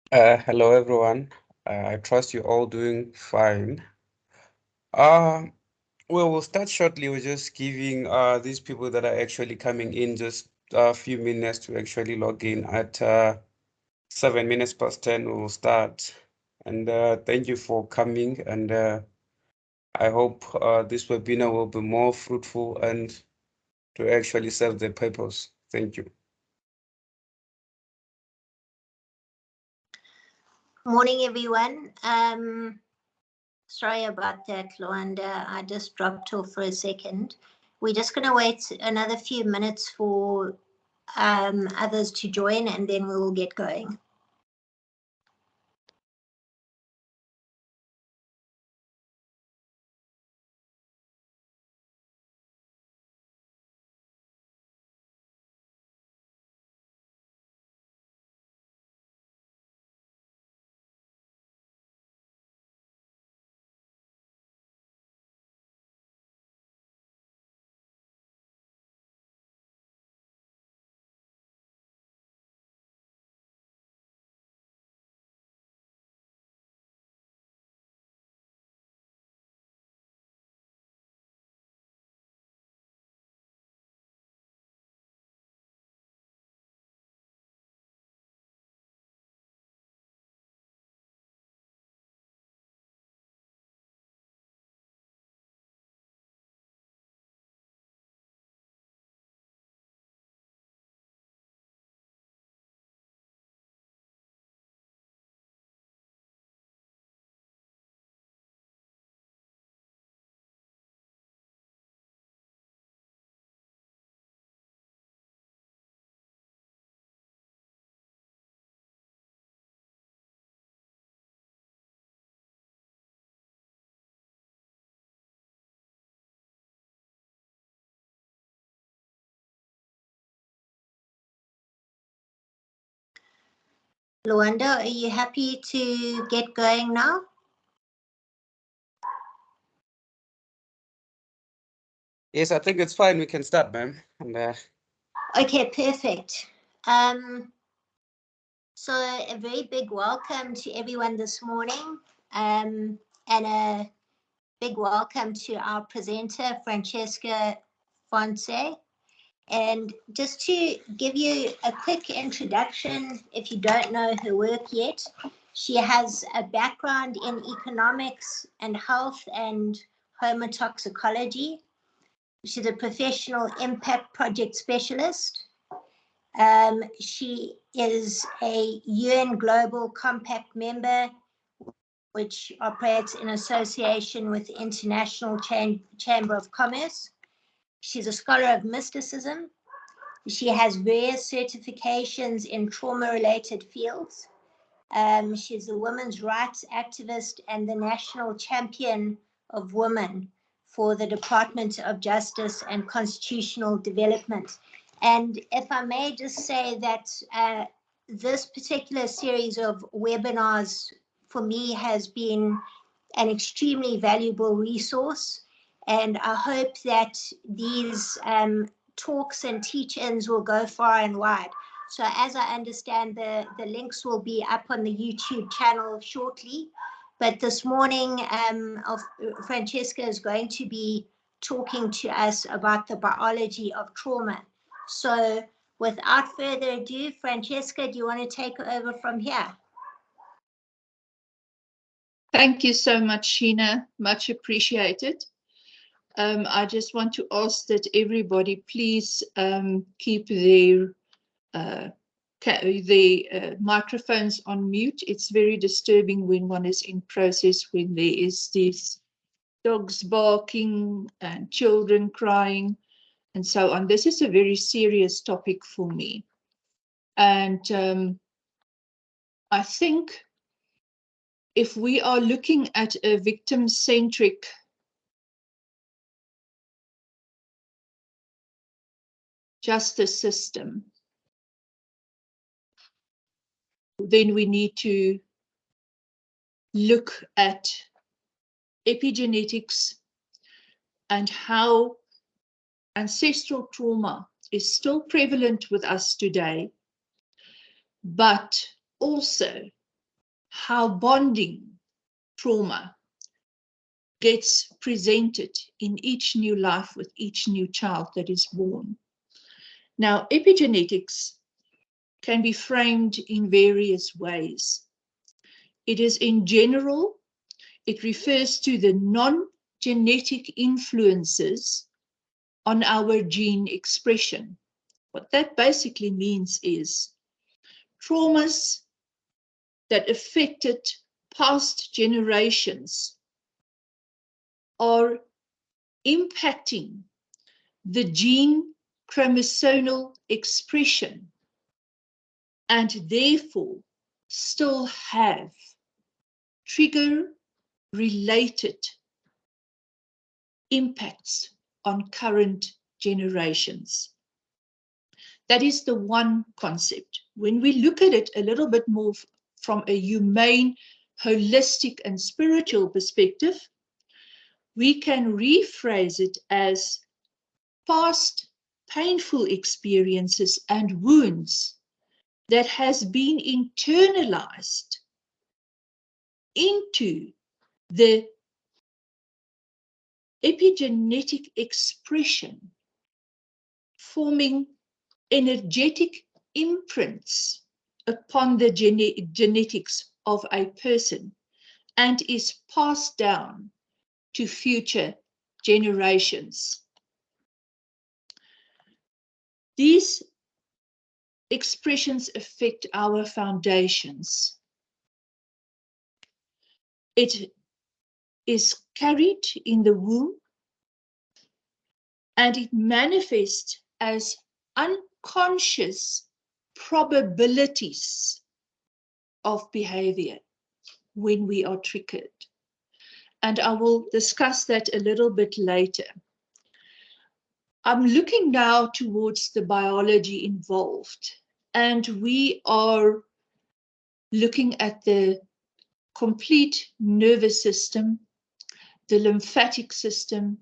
Hello everyone. I trust you're all doing fine. Uh, well, we'll start shortly. We're just giving these people that are actually coming in just a few minutes to actually log in. At 7 minutes past 10, we will start. And thank you for coming. And I hope this webinar will be more fruitful and to actually serve the purpose. Thank you. Morning, everyone. Sorry about that, Luanda. I just dropped off for a second. We're just going to wait another few minutes for others to join, and then we will get going. Luanda, are you happy to get going now? Yes, I think it's fine. We can start, ma'am. And Okay, perfect. So a very big welcome to everyone this morning, and a big welcome to our presenter, Francesca Fonse. And just to give you a quick introduction, if you don't know her work yet, she has a background in economics and health and homotoxicology. She's a professional impact project specialist. She is a UN Global Compact member, which operates in association with the International Chamber of Commerce. She's a scholar of mysticism. She has various certifications in trauma-related fields. She's a women's rights activist and the national champion of women for the Department of Justice and Constitutional Development. And if I may just say that this particular series of webinars for me has been an extremely valuable resource. And I hope that these talks and teach-ins will go far and wide. So as I understand, the links will be up on the YouTube channel shortly. But this morning, Francesca is going to be talking to us about the biology of trauma. So without further ado, Francesca, do you want to take over from here? Thank you so much, Sheena. Much appreciated. I just want to ask that everybody please keep their microphones on mute. It's very disturbing when one is in process, when there is these dogs barking and children crying and so on. This is a very serious topic for me. And I think if we are looking at a victim-centric justice system, then we need to look at epigenetics and how ancestral trauma is still prevalent with us today, but also how bonding trauma gets presented in each new life with each new child that is born. Now, epigenetics can be framed in various ways. It is in general, it refers to the non-genetic influences on our gene expression. What that basically means is traumas that affected past generations are impacting the gene chromosomal expression and therefore still have trigger-related impacts on current generations. That is the one concept. When we look at it a little bit more from a humane, holistic, and spiritual perspective, we can rephrase it as past painful experiences and wounds that has been internalized into the epigenetic expression, forming energetic imprints upon the genetics of a person and is passed down to future generations. These expressions affect our foundations. It is carried in the womb and it manifests as unconscious probabilities of behavior when we are triggered. And I will discuss that a little bit later. I'm looking now towards the biology involved, and we are looking at the complete nervous system, the lymphatic system.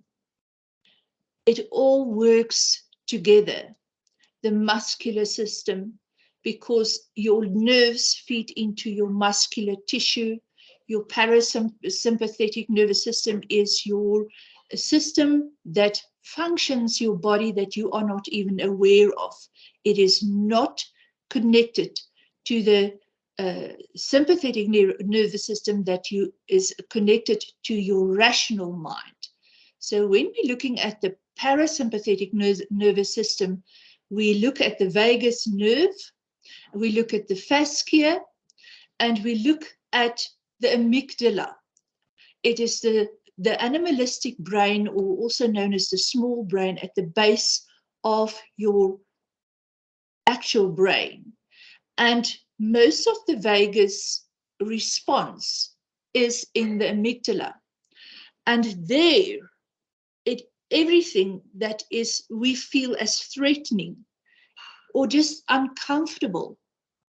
It all works together, the muscular system, because your nerves feed into your muscular tissue. Your parasympathetic nervous system is your system that functions your body that you are not even aware of. It is not connected to the sympathetic nervous system that is connected to your rational mind. So when we're looking at the parasympathetic nervous system, we look at the vagus nerve, we look at the fascia, and we look at the amygdala. It is the animalistic brain, or also known as the small brain, at the base of your actual brain. And most of the vagus response is in the amygdala. And there, everything that we feel as threatening or just uncomfortable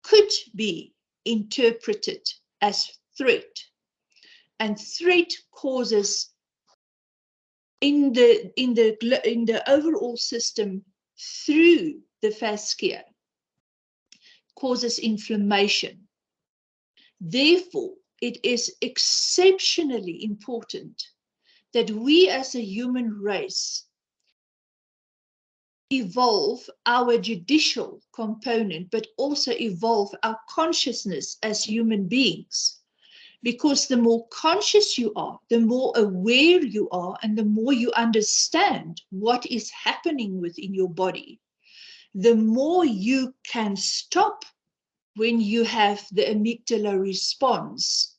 could be interpreted as threat. And threat causes in the overall system through the fascia causes inflammation. Therefore, it is exceptionally important that we as a human race evolve our judicial component, but also evolve our consciousness as human beings. Because the more conscious you are, the more aware you are, and the more you understand what is happening within your body, the more you can stop when you have the amygdala response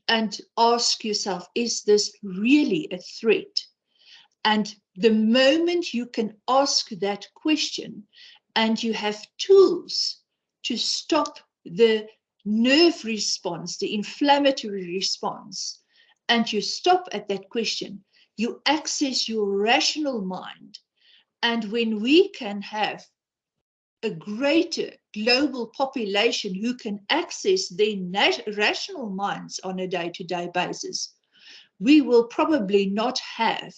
and ask yourself, is this really a threat? And the moment you can ask that question and you have tools to stop the nerve response, the inflammatory response, and you stop at that question, you access your rational mind. And when we can have a greater global population who can access their rational minds on a day-to-day basis, we will probably not have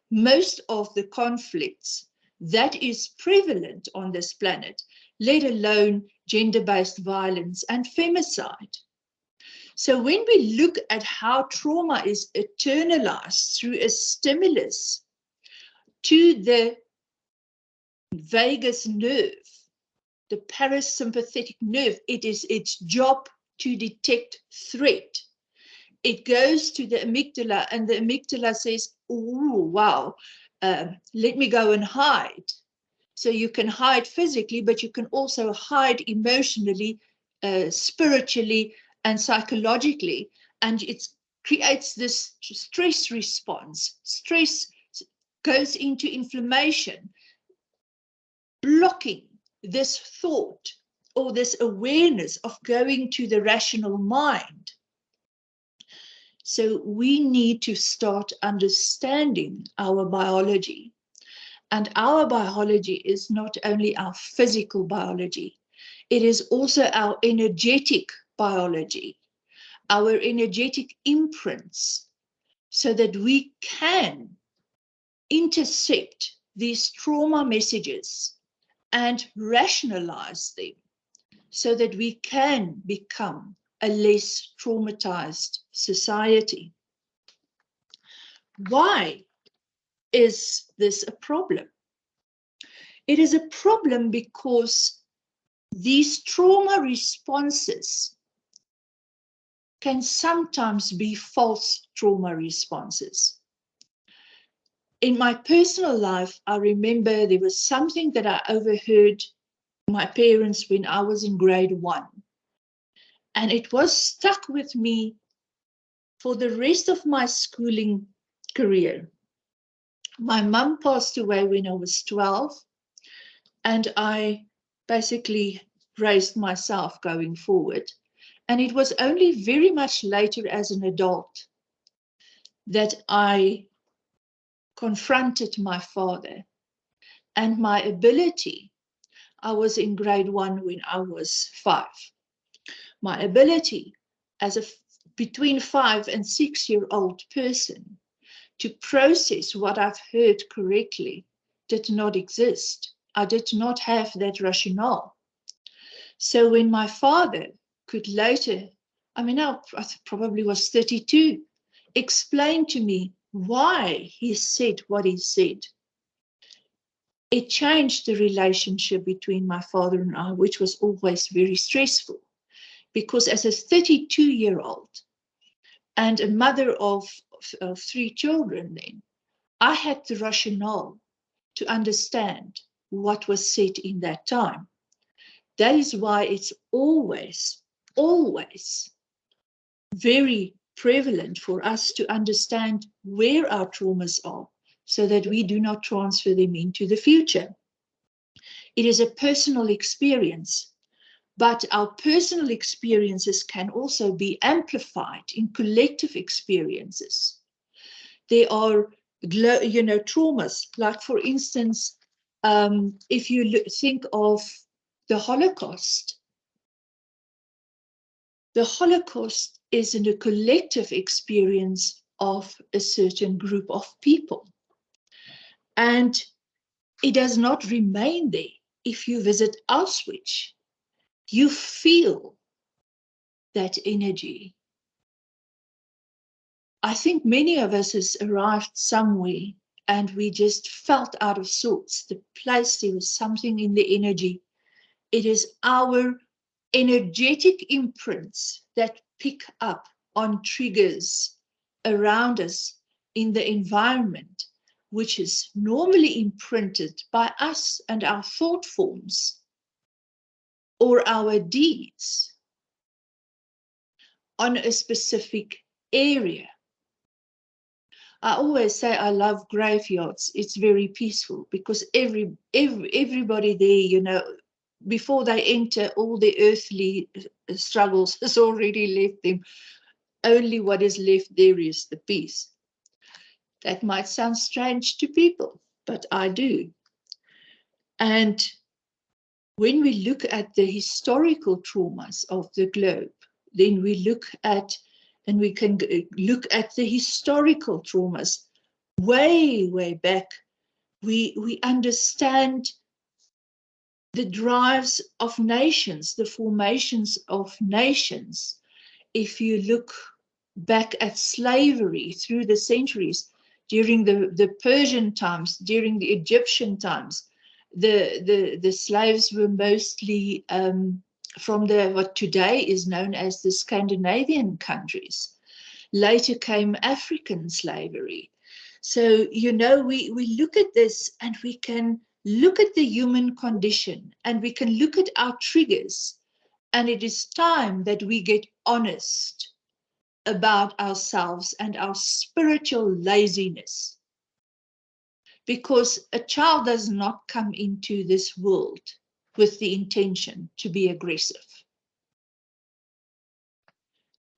most of the conflicts that is prevalent on this planet, let alone gender-based violence and femicide. So when we look at how trauma is internalized through a stimulus to the vagus nerve, the parasympathetic nerve, it is its job to detect threat. It goes to the amygdala, and the amygdala says, oh, wow, let me go and hide. So you can hide physically, but you can also hide emotionally, spiritually, and psychologically. And it creates this stress response. Stress goes into inflammation, blocking this thought or this awareness of going to the rational mind. So we need to start understanding our biology. And our biology is not only our physical biology, it is also our energetic biology, our energetic imprints, so that we can intercept these trauma messages and rationalize them so that we can become a less traumatized society. Why is this a problem? It is a problem because these trauma responses can sometimes be false trauma responses. In my personal life, I remember there was something that I overheard my parents when I was in grade 1. And it was stuck with me for the rest of my schooling career. My mum passed away when I was 12, and I basically raised myself going forward. And it was only very much later as an adult that I confronted my father and my ability. I was in grade 1 when I was 5. My ability as a between 5 and 6-year-old person to process what I've heard correctly did not exist. I did not have that rationale. So when my father could later, I probably was 32, explain to me why he said what he said, it changed the relationship between my father and I, which was always very stressful. Because as a 32-year-old and a mother of 3 children then, I had the rationale to understand what was said in that time. That is why it's always, always very prevalent for us to understand where our traumas are so that we do not transfer them into the future. It is a personal experience, but our personal experiences can also be amplified in collective experiences. There are, traumas, like for instance, if you think of the Holocaust. The Holocaust is in a collective experience of a certain group of people. And it does not remain there. If you visit Auschwitz, you feel that energy. I think many of us has arrived somewhere and we just felt out of sorts. The place, there was something in the energy. It is our energetic imprints that pick up on triggers around us in the environment, which is normally imprinted by us and our thought forms or our deeds on a specific area. I always say I love graveyards. It's very peaceful because everybody there, before they enter, all the earthly struggles has already left them. Only what is left there is the peace. That might sound strange to people, but I do. And when we look at the historical traumas of the globe, then we look at, and we can look at the historical traumas way, way back. We understand the drives of nations, the formations of nations, if you look back at slavery through the centuries, during the Persian times, during the Egyptian times, the slaves were mostly from what today is known as the Scandinavian countries. Later came African slavery. So, you know, we look at this and we can look at the human condition and we can look at our triggers, and it is time that we get honest about ourselves and our spiritual laziness. Because a child does not come into this world with the intention to be aggressive.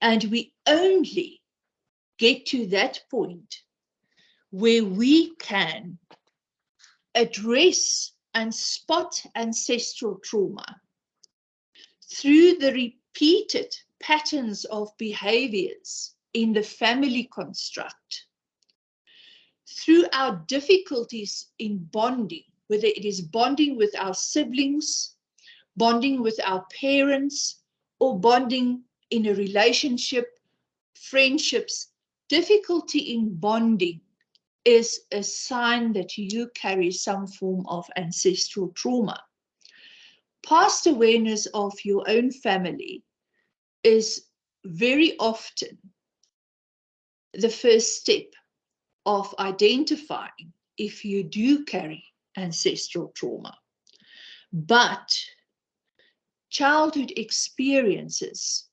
And we only get to that point where we can address and spot ancestral trauma through the repeated patterns of behaviors in the family construct, through our difficulties in bonding, whether it is bonding with our siblings, bonding with our parents, or bonding in a relationship, friendships. Difficulty in bonding is a sign that you carry some form of ancestral trauma. Past awareness of your own family is very often the first step of identifying if you do carry ancestral trauma. But childhood experiences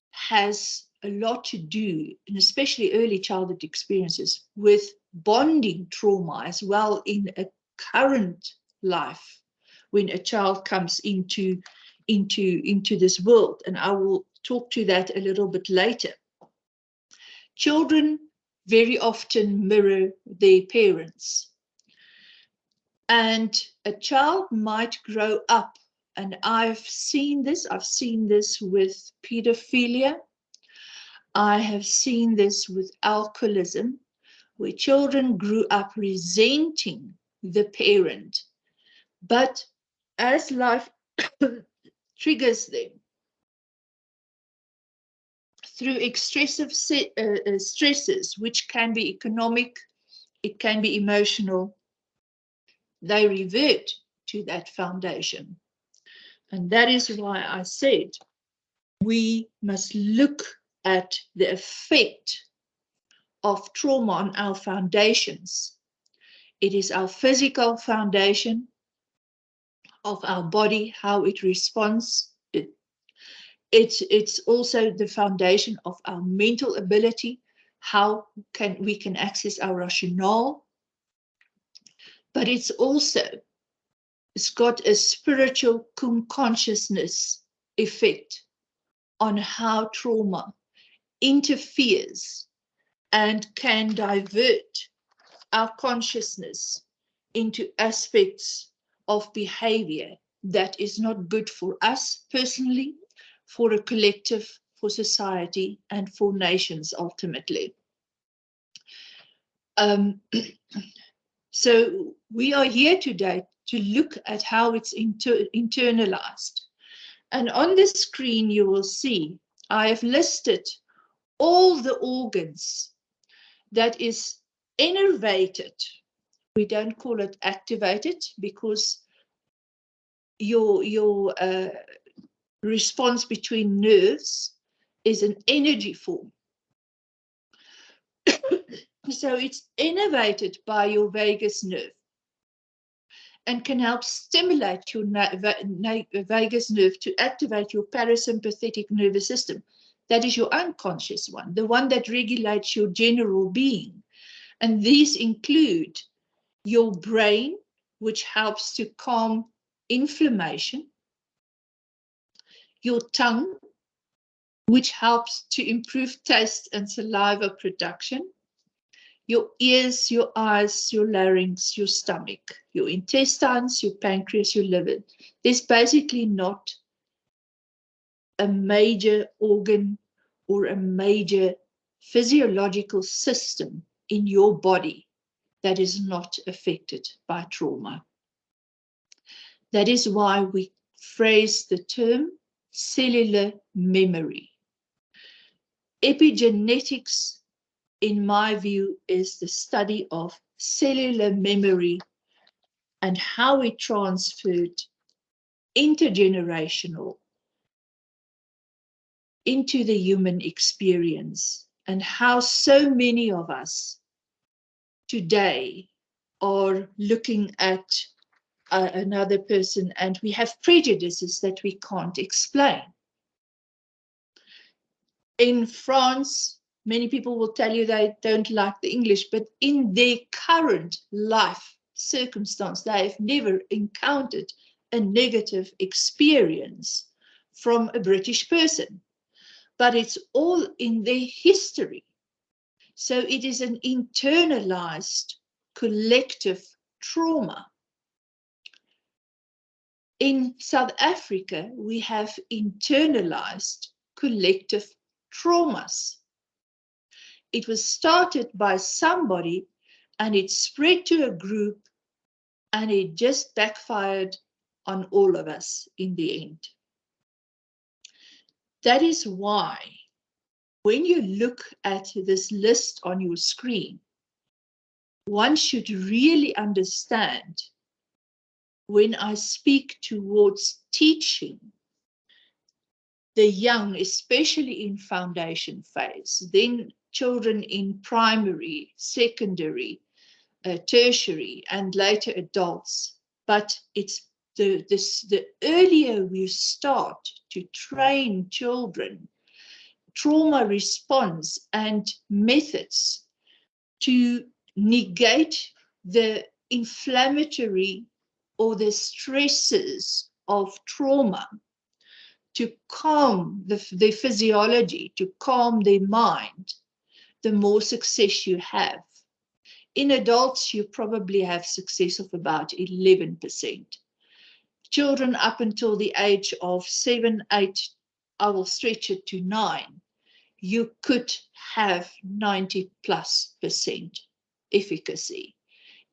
has a lot to do, and especially early childhood experiences, with bonding trauma as well in a current life when a child comes into this world. And I will talk to that a little bit later. Children very often mirror their parents. And a child might grow up, and I've seen this with pedophilia. I have seen this with alcoholism, where children grew up resenting the parent. But as life triggers them through excessive stresses, which can be economic, it can be emotional, they revert to that foundation. And that is why I said we must look at the effect of trauma on our foundations. It is our physical foundation of our body, how it responds. It's also the foundation of our mental ability, how we can access our rationale. But it's got a spiritual consciousness effect on how trauma interferes and can divert our consciousness into aspects of behavior that is not good for us personally, for a collective, for society, and for nations ultimately. So we are here today to look at how it's internalized. And on the screen you will see I have listed all the organs that is innervated. We don't call it activated because your response between nerves is an energy form. So it's innervated by your vagus nerve and can help stimulate your vagus nerve to activate your parasympathetic nervous system. That is your unconscious one, the one that regulates your general being. And these include your brain, which helps to calm inflammation, your tongue, which helps to improve taste and saliva production, your ears, your eyes, your larynx, your stomach, your intestines, your pancreas, your liver. There's basically not a major organ or a major physiological system in your body that is not affected by trauma. That is why we phrase the term cellular memory. Epigenetics, in my view, is the study of cellular memory and how it transferred intergenerational into the human experience, and how so many of us today are looking at another person and we have prejudices that we can't explain. In France, many people will tell you they don't like the English, but in their current life circumstance, they have never encountered a negative experience from a British person. But it's all in their history. So it is an internalized collective trauma. In South Africa, we have internalized collective traumas. It was started by somebody and it spread to a group and it just backfired on all of us in the end. That is why when you look at this list on your screen, one should really understand when I speak towards teaching the young, especially in foundation phase, then children in primary, secondary, tertiary, and later adults. But it's the earlier we start to train children, trauma response and methods to negate the inflammatory or the stresses of trauma, to calm the physiology, to calm their mind, the more success you have. In adults, you probably have success of about 11%. Children up until the age of 7, 8, I will stretch it to 9, you could have 90+% efficacy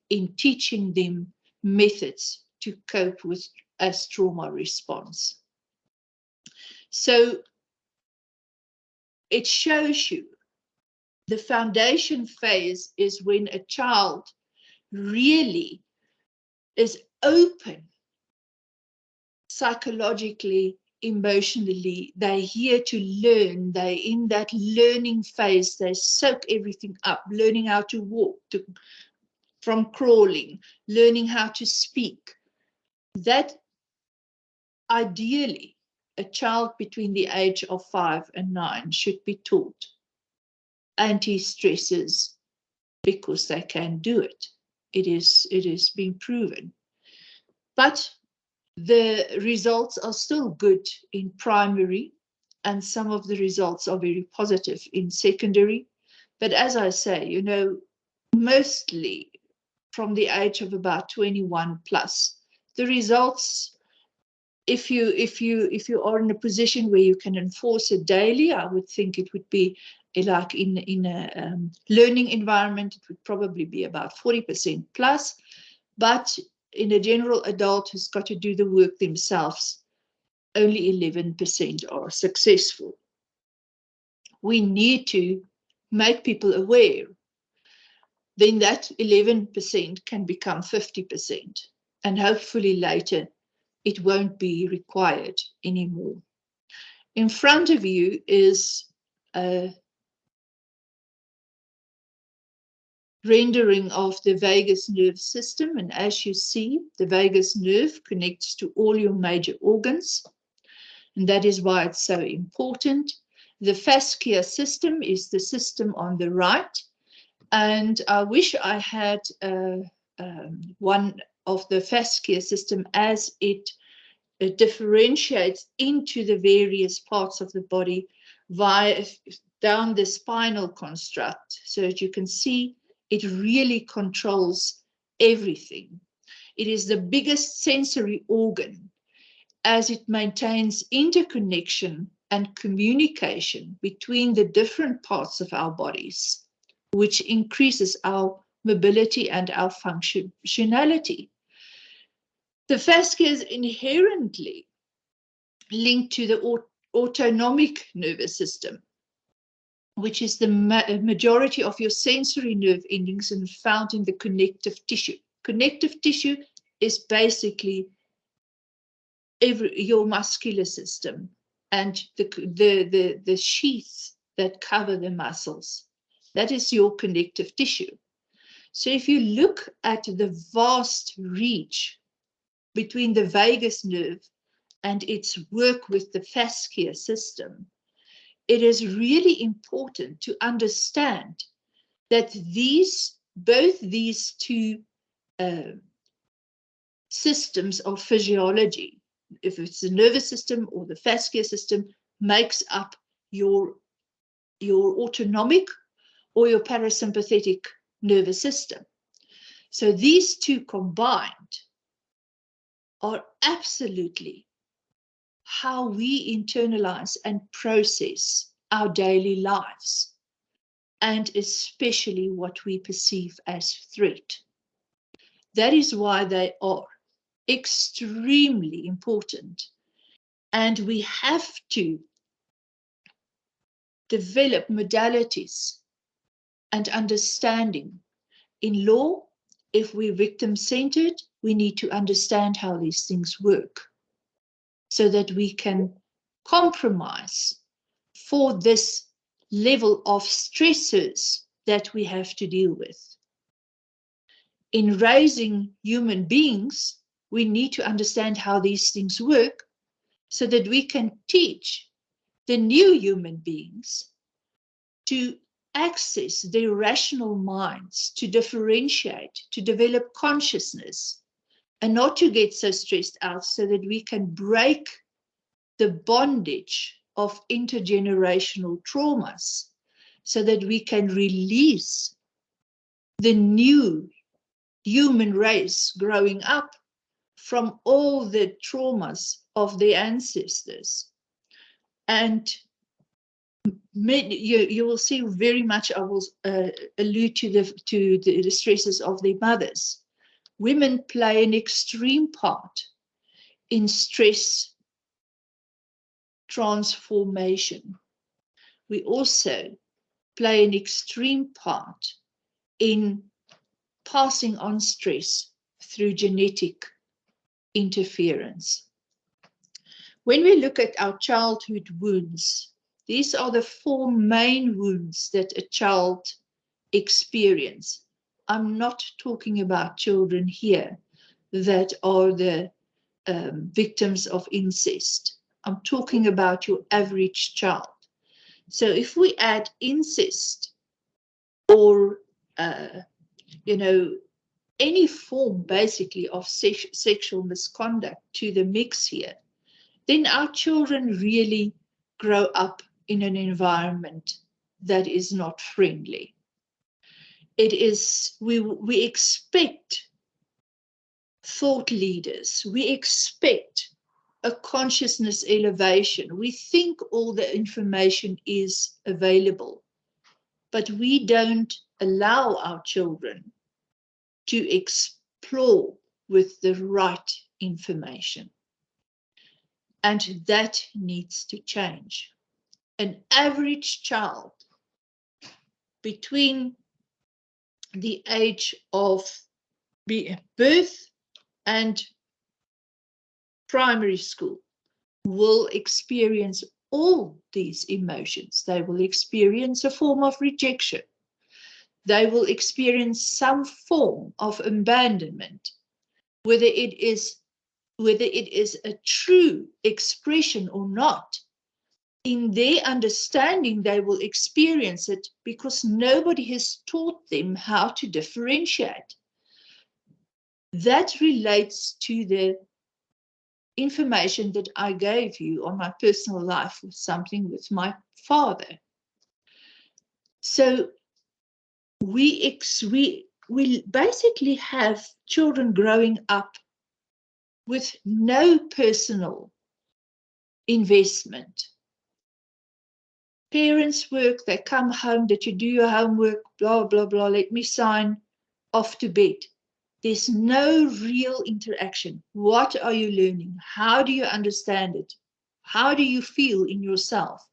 in teaching them methods to cope with as trauma response. So it shows you the foundation phase is when a child really is open psychologically, emotionally. They're here to learn. They're in that learning phase. They soak everything up, learning how to walk, from crawling, learning how to speak. That ideally, a child between the age of 5 and 9 should be taught anti-stressors because they can do it. It is being proven. But the results are still good in primary, and some of the results are very positive in secondary. But as I say, you know, mostly from the age of about 21 plus, the results, if you are in a position where you can enforce it daily, I would think it would be like in a learning environment, it would probably be about 40% plus. But in a general adult who's got to do the work themselves, only 11% are successful. We need to make people aware. Then that 11% can become 50%. And hopefully later, it won't be required anymore. In front of you is a rendering of the vagus nerve system. And as you see, the vagus nerve connects to all your major organs. And that is why it's so important. The fascia system is the system on the right. And I wish I had one of the fascia system as it differentiates into the various parts of the body via down the spinal construct. So as you can see, it really controls everything. It is the biggest sensory organ as it maintains interconnection and communication between the different parts of our bodies, which increases our mobility and our functionality. The fascia is inherently linked to the autonomic nervous system. which is the majority of your sensory nerve endings, and found in the connective tissue. Connective tissue is basically your muscular system and the sheaths that cover the muscles. That is your connective tissue. So if you look at the vast reach between the vagus nerve and its work with the fascia system, it is really important to understand that both these two systems of physiology, if it's the nervous system or the fascia system, makes up your autonomic or your parasympathetic nervous system. So these two combined are absolutely how we internalize and process our daily lives, and especially what we perceive as threat. That is why they are extremely important, and we have to develop modalities and understanding. In law, if we're victim-centered, we need to understand how these things work so that we can compromise for this level of stressors that we have to deal with. In raising human beings, we need to understand how these things work so that we can teach the new human beings to access their rational minds, to differentiate, to develop consciousness, and not to get so stressed out, so that we can break the bondage of intergenerational traumas, so that we can release the new human race growing up from all the traumas of their ancestors. And you will see very much, I will allude to the stresses of their mothers. Women play an extreme part in stress transformation. We also play an extreme part in passing on stress through genetic interference. When we look at our childhood wounds, these are the 4 main wounds that a child experiences. I'm not talking about children here that are the victims of incest. I'm talking about your average child. So if we add incest or, any form basically of sexual misconduct to the mix here, then our children really grow up in an environment that is not friendly. It is, we expect thought leaders, we expect a consciousness elevation. We think all the information is available, but we don't allow our children to explore with the right information. And that needs to change. An average child between the age of birth and primary school will experience all these emotions. They will experience a form of rejection. They will experience some form of abandonment, whether it is a true expression or not. In their understanding, they will experience it because nobody has taught them how to differentiate. That relates to the information that I gave you on my personal life with something with my father. So we basically have children growing up with no personal investment. Parents work, they come home, did you do your homework, blah, blah, blah, let me sign, off to bed. There's no real interaction. What are you learning? How do you understand it? How do you feel in yourself?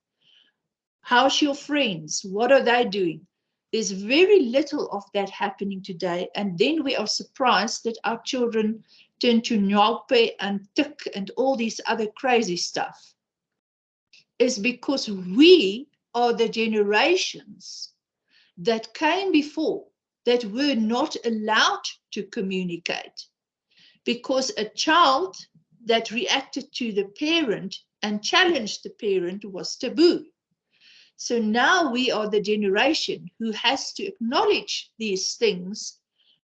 How's your friends? What are they doing? There's very little of that happening today. And then we are surprised that our children turn to nyalpe and tik and all these other crazy stuff. It's because we are the generations that came before that were not allowed to communicate, because a child that reacted to the parent and challenged the parent was taboo. So now we are the generation who has to acknowledge these things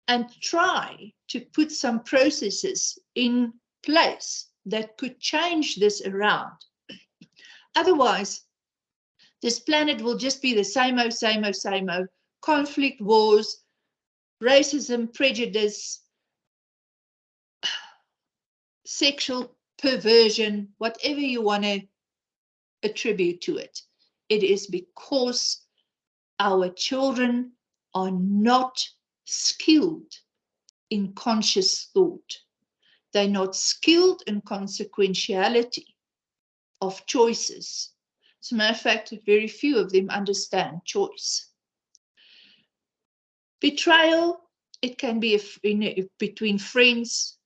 and try to put some processes in place that could change this around. Otherwise, this planet will just be the same old, same old, same old. Conflict, wars, racism, prejudice, sexual perversion, whatever you want to attribute to it. It is because our children are not skilled in conscious thought. They're not skilled in consequentiality of choices. As a matter of fact, very few of them understand choice. Betrayal, it can be between friends.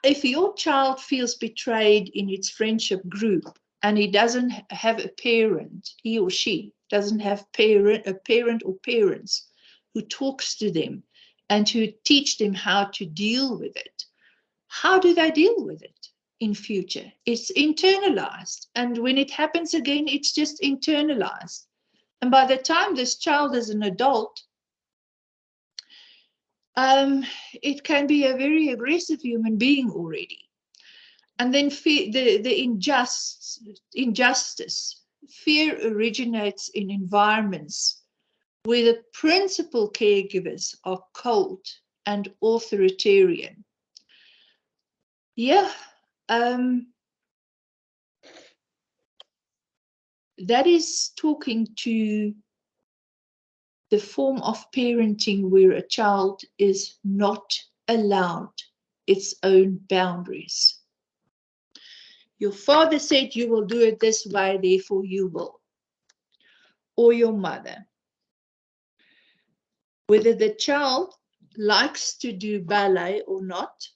If your child feels betrayed in its friendship group and he doesn't have a parent, he or she doesn't have a parent or parents who talks to them and who teach them how to deal with it, how do they deal with it in future? It's internalized. And when it happens again, it's just internalized. And by the time this child is an adult, it can be a very aggressive human being already. And then the injustice, fear originates in environments where the principal caregivers are cold and authoritarian. Yeah, that is talking to the form of parenting where a child is not allowed its own boundaries. Your father said you will do it this way, therefore you will. Or your mother. Whether the child likes to do ballet or not,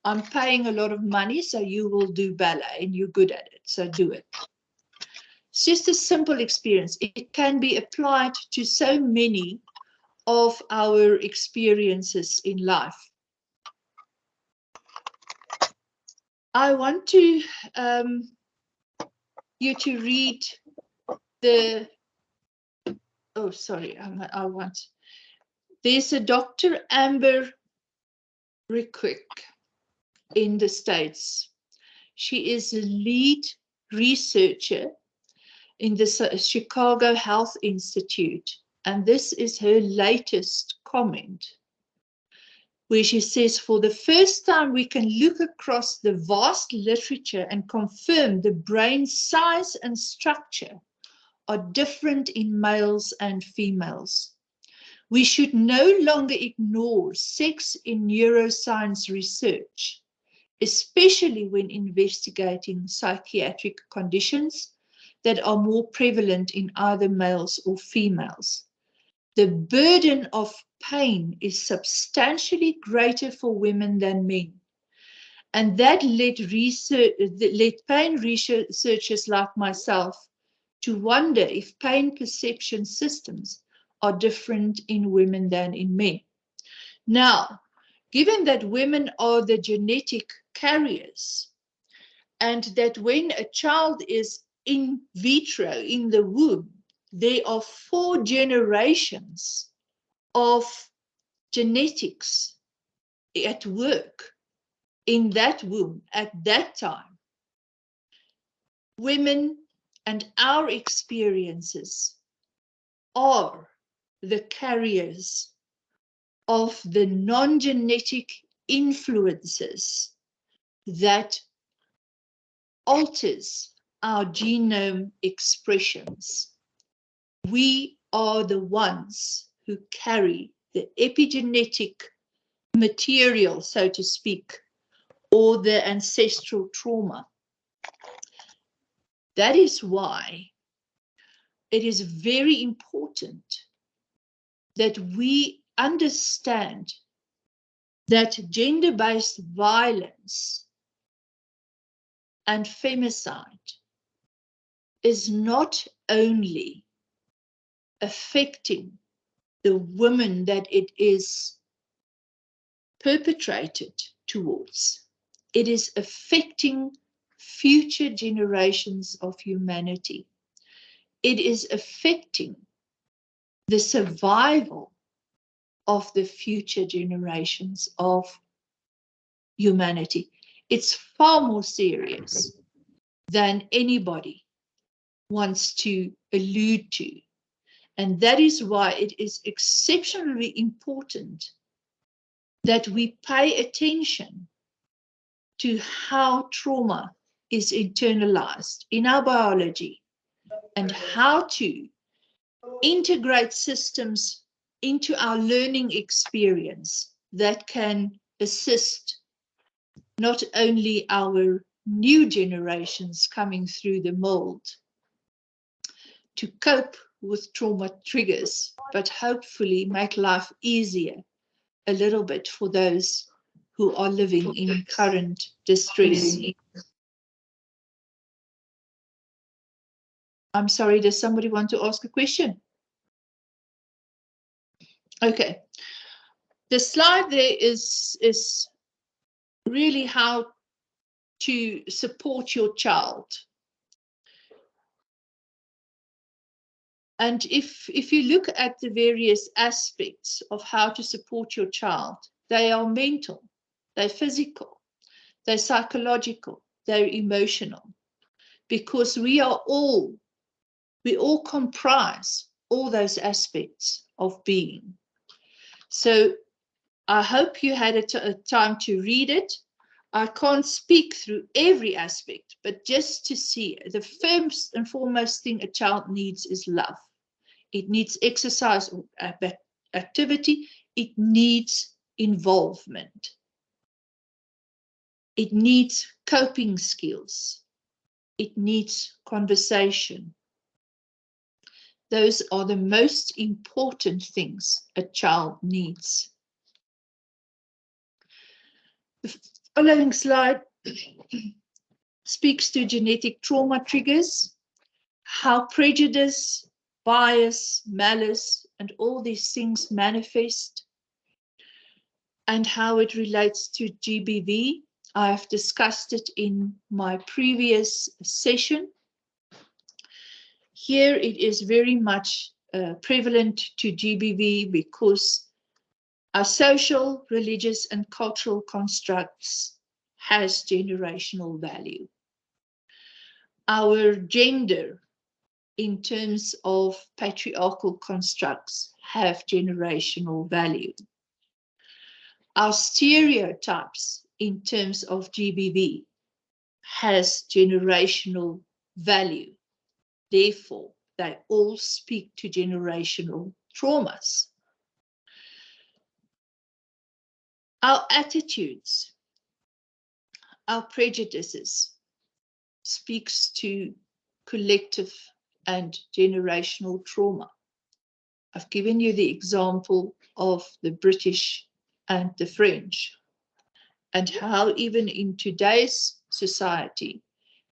I'm paying a lot of money, so you will do ballet and you're good at it, so do it. It's just a simple experience. It can be applied to so many of our experiences in life. I want to you to read the, oh, sorry, there's a Dr. Amber Rickwick in the States. She is a lead researcher in the Chicago Health Institute, and this is her latest comment, where she says, for the first time, we can look across the vast literature and confirm the brain size and structure are different in males and females. We should no longer ignore sex in neuroscience research, especially when investigating psychiatric conditions that are more prevalent in either males or females. The burden of pain is substantially greater for women than men. And that led pain researchers like myself to wonder if pain perception systems are different in women than in men. Now, given that women are the genetic carriers, and that when a child is in vitro, in the womb, there are 4 generations of genetics at work in that womb at that time. Women and our experiences are the carriers of the non-genetic influences that alters our genome expressions. We are the ones who carry the epigenetic material, so to speak, or the ancestral trauma. That is why it is very important that we understand that gender-based violence and femicide is not only affecting the women that it is perpetrated towards, it is affecting future generations of humanity. It is affecting the survival of the future generations of humanity. It's far more serious than anybody wants to allude to. And that is why it is exceptionally important that we pay attention to how trauma is internalized in our biology and how to integrate systems into our learning experience that can assist not only our new generations coming through the mold to cope with trauma triggers, but hopefully make life easier a little bit for those who are living in current distress. I'm sorry, does somebody want to ask a question? Okay. The slide there is really how to support your child. And if you look at the various aspects of how to support your child, they are mental, they're physical, they're psychological, they're emotional, because we all comprise all those aspects of being. So I hope you had a time to read it. I can't speak through every aspect, but just to see the first and foremost thing a child needs is love. It needs exercise or activity. It needs involvement. It needs coping skills. It needs conversation. Those are the most important things a child needs. The following slide speaks to genetic trauma triggers, how prejudice, bias, malice, and all these things manifest, and how it relates to GBV. I have discussed it in my previous session. Here it is very much prevalent to GBV because our social, religious, and cultural constructs has generational value. Our gender, in terms of patriarchal constructs, have generational value. Our stereotypes, in terms of GBV, has generational value. Therefore, they all speak to generational traumas. Our attitudes, our prejudices, speaks to collective and generational trauma. I've given you the example of the British and the French, and how even in today's society,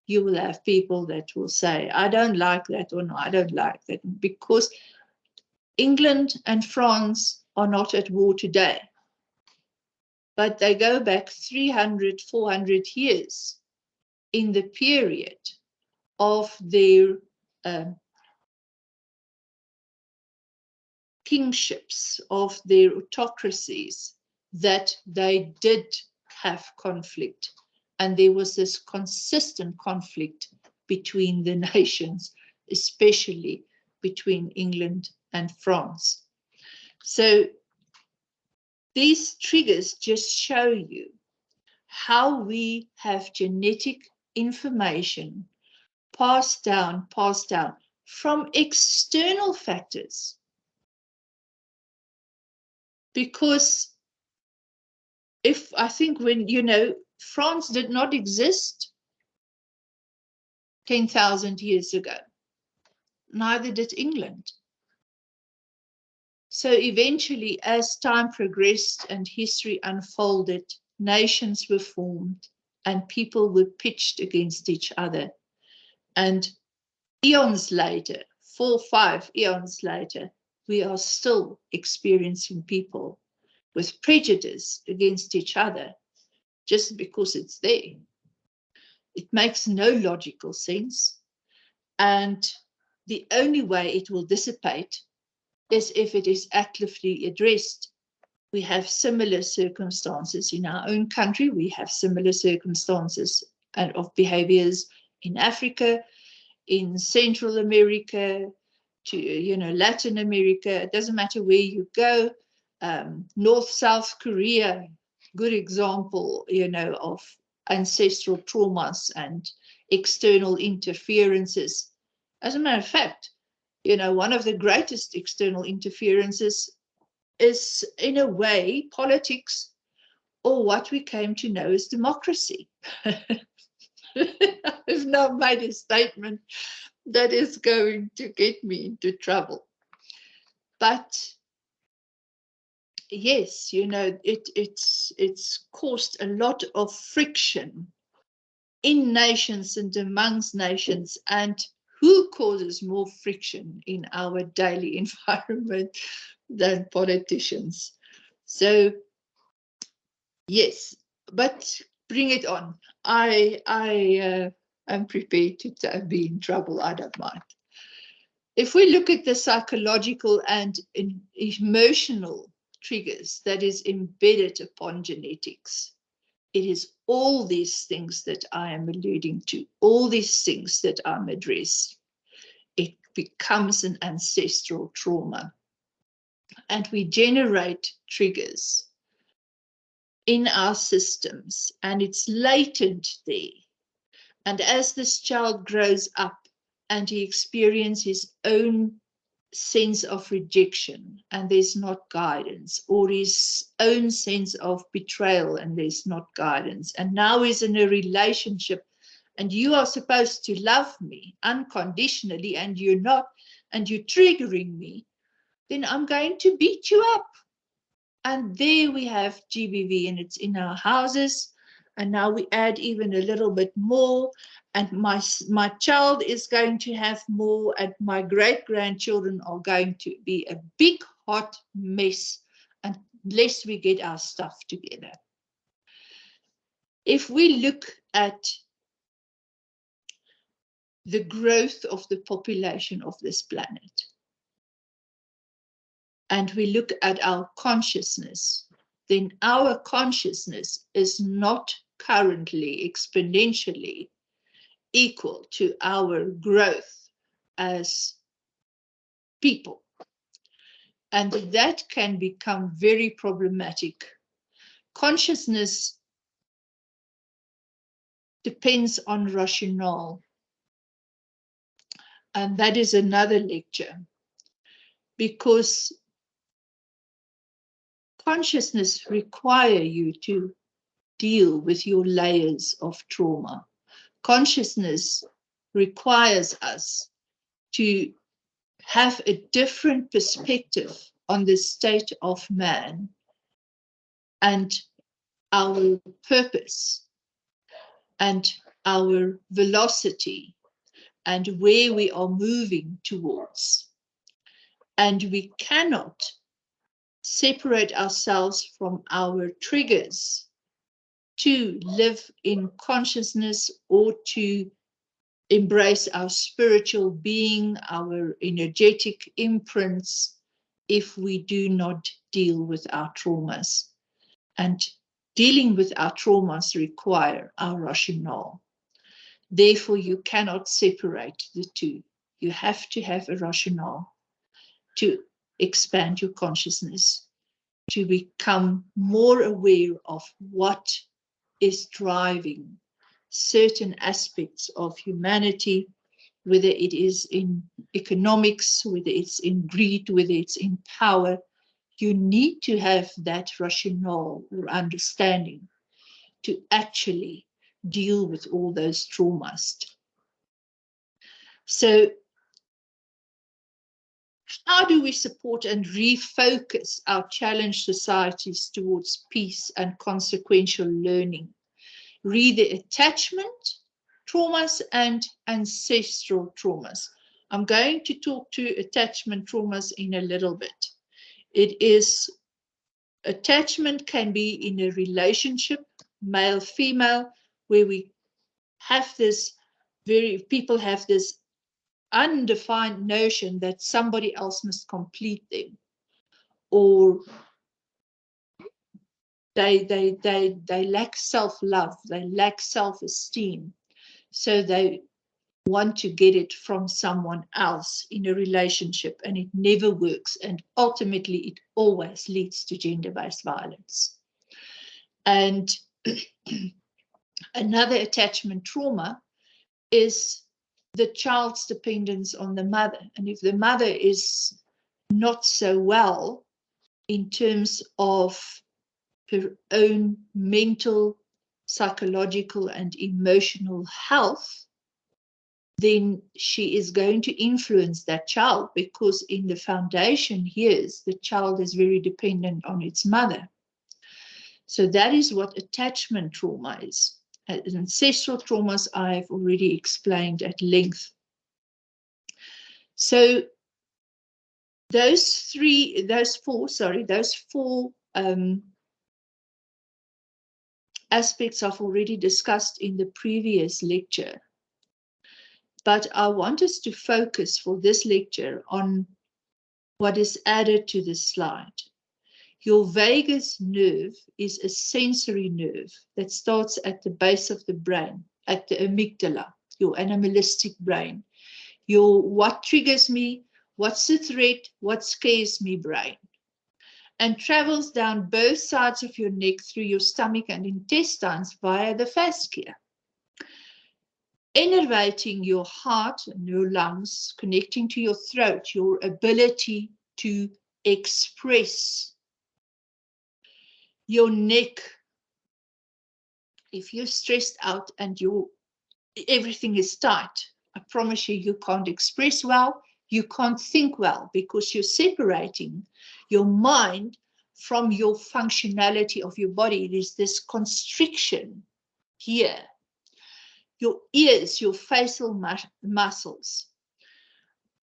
you will have people that will say, I don't like that, or no, I don't like that, because England and France are not at war today, but they go back 300, 400 years in the period of their kingships, of their autocracies, that they did have conflict. And there was this consistent conflict between the nations, especially between England and France. So these triggers just show you how we have genetic information passed down from external factors. Because if I think when, France did not exist 10,000 years ago. neither did England. So eventually, as time progressed and history unfolded, nations were formed and people were pitched against each other. And eons later, 4, 5 eons later, we are still experiencing people with prejudice against each other just because it's there. It makes no logical sense. And the only way it will dissipate is if it is actively addressed. We have similar circumstances in our own country. We have similar circumstances and of behaviors in Africa, in Central America, to Latin America. It doesn't matter where you go. North, South Korea, good example, of ancestral traumas and external interferences. As a matter of fact, one of the greatest external interferences is, in a way, politics, or what we came to know as democracy. I've now made a statement that is going to get me into trouble. But yes, it's caused a lot of friction in nations and amongst nations. And who causes more friction in our daily environment than politicians? So yes, but bring it on. I am prepared to be in trouble. I don't mind. If we look at the psychological and emotional triggers that is embedded upon genetics, it is all these things that I am alluding to, all these things that I'm addressing. It becomes an ancestral trauma. And we generate triggers in our systems, and it's latent there. And as this child grows up and he experiences his own sense of rejection and there's not guidance, or his own sense of betrayal and there's not guidance, and now he's in a relationship and you are supposed to love me unconditionally and you're not, and you're triggering me, then I'm going to beat you up. And there we have GBV, and it's in our houses. And now we add even a little bit more. And my child is going to have more, and my great-grandchildren are going to be a big, hot mess unless we get our stuff together. If we look at the growth of the population of this planet, and we look at our consciousness, then our consciousness is not currently exponentially equal to our growth as people. And that can become very problematic. Consciousness depends on rationale. And that is another lecture, because consciousness requires you to deal with your layers of trauma. Consciousness requires us to have a different perspective on the state of man and our purpose and our velocity and where we are moving towards. And we cannot separate ourselves from our triggers to live in consciousness or to embrace our spiritual being, our energetic imprints, if we do not deal with our traumas. And dealing with our traumas require our rationale. Therefore, you cannot separate the two. You have to have a rationale to expand your consciousness, to become more aware of what is driving certain aspects of humanity, whether it is in economics, whether it's in greed, whether it's in power. You need to have that rationale or understanding to actually deal with all those traumas. So how do we support and refocus our challenged societies towards peace and consequential learning? Read the attachment traumas and ancestral traumas. I'm going to talk to attachment traumas in a little bit. Attachment can be in a relationship, male, female, where we have this people have this undefined notion that somebody else must complete them, or they lack self-love, they lack self-esteem, so they want to get it from someone else in a relationship, and it never works, and ultimately it always leads to gender-based violence. And another attachment trauma is the child's dependence on the mother. And if the mother is not so well in terms of her own mental, psychological, and emotional health, then she is going to influence that child, because in the foundation years, the child is very dependent on its mother. So that is what attachment trauma is. Ancestral traumas I've already explained at length. So those four aspects I've already discussed in the previous lecture. But I want us to focus for this lecture on what is added to this slide. Your vagus nerve is a sensory nerve that starts at the base of the brain, at the amygdala, your animalistic brain. Your what triggers me, what's the threat, what scares me brain, and travels down both sides of your neck through your stomach and intestines via the fascia, innervating your heart and your lungs, connecting to your throat, your ability to express. Your neck, if you're stressed out and everything is tight, I promise you, you can't express well, you can't think well, because you're separating your mind from your functionality of your body. It is this constriction here. Your ears, your facial muscles.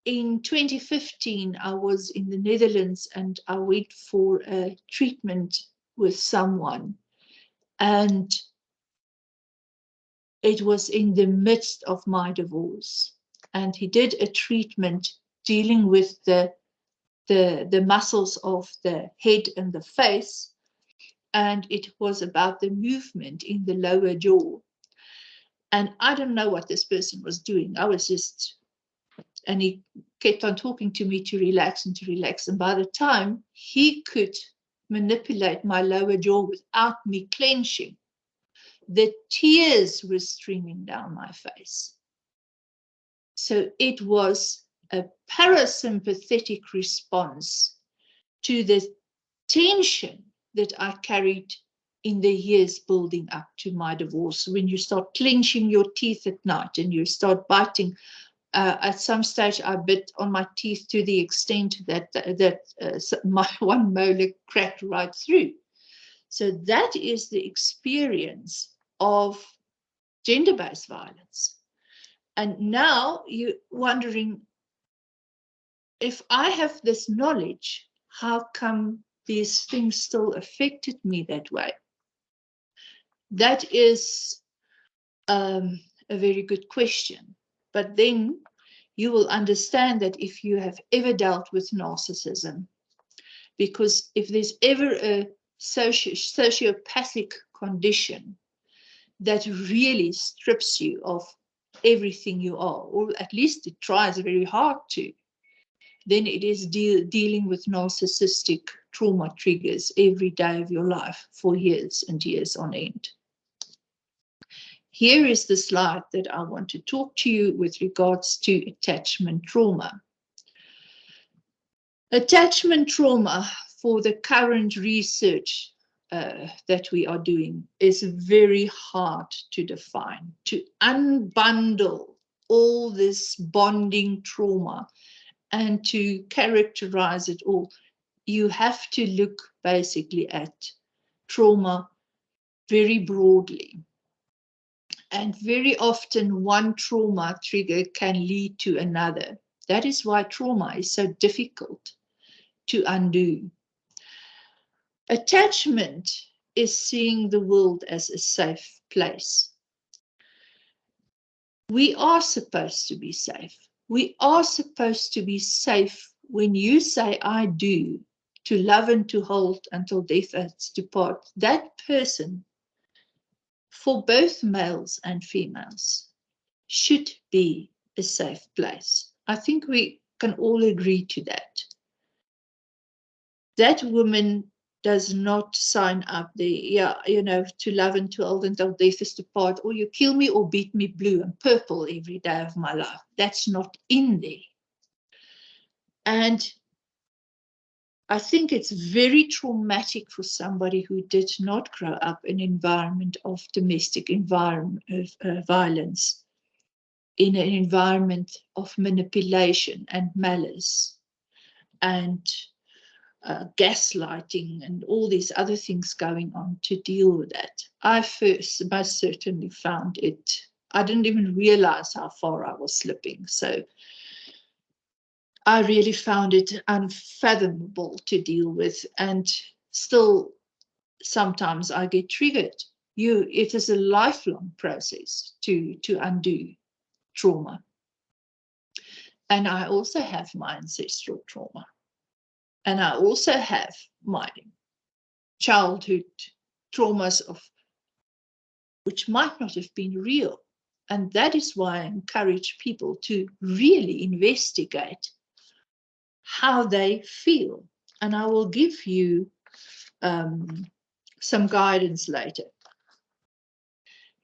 In 2015, I was in the Netherlands and I went for a treatment with someone, and it was in the midst of my divorce, and he did a treatment dealing with the muscles of the head and the face, and it was about the movement in the lower jaw. And I don't know what this person was doing. And he kept on talking to me to relax and to relax. And by the time he could manipulate my lower jaw without me clenching, the tears were streaming down my face. So it was a parasympathetic response to the tension that I carried in the years building up to my divorce. When you start clenching your teeth at night and you start biting, at some stage I bit on my teeth to the extent that my one molar cracked right through. So that is the experience of gender-based violence. And now you're wondering, if I have this knowledge, how come these things still affected me that way? That is a very good question. But then you will understand that if you have ever dealt with narcissism, because if there's ever a sociopathic condition that really strips you of everything you are, or at least it tries very hard to, then it is dealing with narcissistic trauma triggers every day of your life for years and years on end. Here is the slide that I want to talk to you with regards to attachment trauma. Attachment trauma, for the current research that we are doing, is very hard to define, to unbundle all this bonding trauma And to characterize it all, you have to look basically at trauma very broadly. And very often one trauma trigger can lead to another. That is why trauma is so difficult to undo. Attachment is seeing the world as a safe place. We are supposed to be safe. We are supposed to be safe when you say, I do, to love and to hold until death us depart. That person, for both males and females, should be a safe place. I think we can all agree to that. That woman does not sign up there, to love and to hold until death us depart, or you kill me or beat me blue and purple every day of my life. That's not in there. And I think it's very traumatic for somebody who did not grow up in an environment of domestic violence, in an environment of manipulation and malice and gaslighting and all these other things going on, to deal with that. I first most certainly found it, I didn't even realize how far I was slipping. So I really found it unfathomable to deal with, and still sometimes I get triggered. It is a lifelong process to undo trauma. And I also have my ancestral trauma. And I also have my childhood traumas which might not have been real. And that is why I encourage people to really investigate how they feel. And I will give you some guidance later.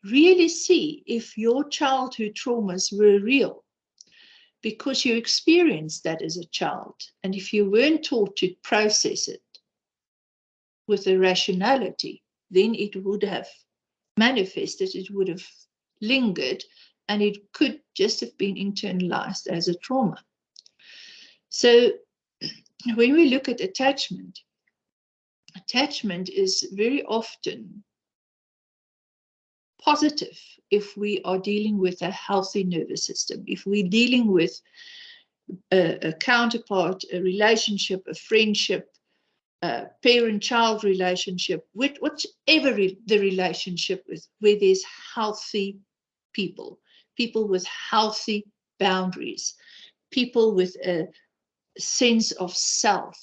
Really see if your childhood traumas were real, because you experienced that as a child. And if you weren't taught to process it with a rationality, then it would have manifested, it would have lingered, and it could just have been internalized as a trauma. So when we look at attachment is very often positive if we are dealing with a healthy nervous system, if we're dealing with a counterpart, a relationship, a friendship, a parent-child relationship, whatever the relationship is, where there's healthy people with healthy boundaries, people with a sense of self,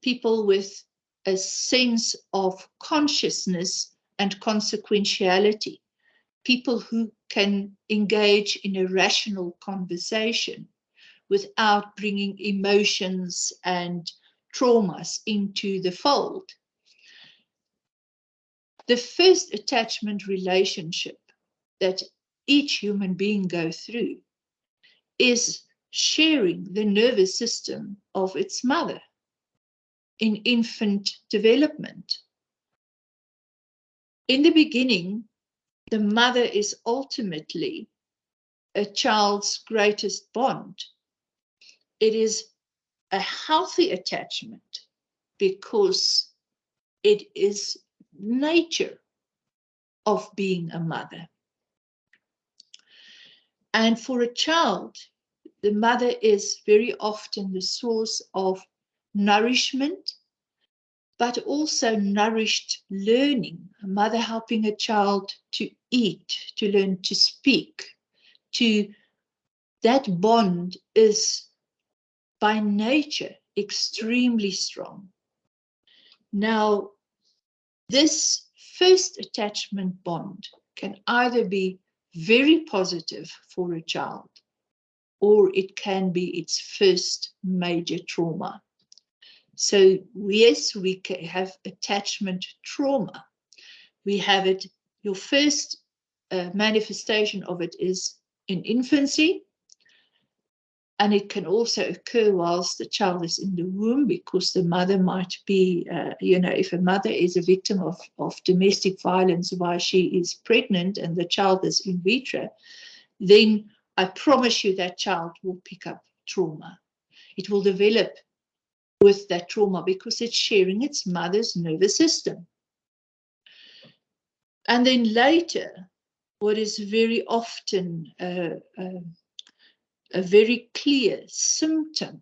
people with a sense of consciousness and consequentiality, people who can engage in a rational conversation without bringing emotions and traumas into the fold. The first attachment relationship that each human being goes through is sharing the nervous system of its mother in infant development. In the beginning, the mother is ultimately a child's greatest bond. It is a healthy attachment because it is nature of being a mother. And for a child, the mother is very often the source of nourishment, but also nourished learning. A mother helping a child to eat, to learn to speak, that bond is by nature extremely strong. Now, this first attachment bond can either be very positive for a child, or it can be its first major trauma. So yes, we have attachment trauma. We have it, your first manifestation of it is in infancy, and it can also occur whilst the child is in the womb, because the mother might be, if a mother is a victim of domestic violence while she is pregnant and the child is in vitro, then I promise you that child will pick up trauma. It will develop with that trauma because it's sharing its mother's nervous system. And then later, what is very often a very clear symptom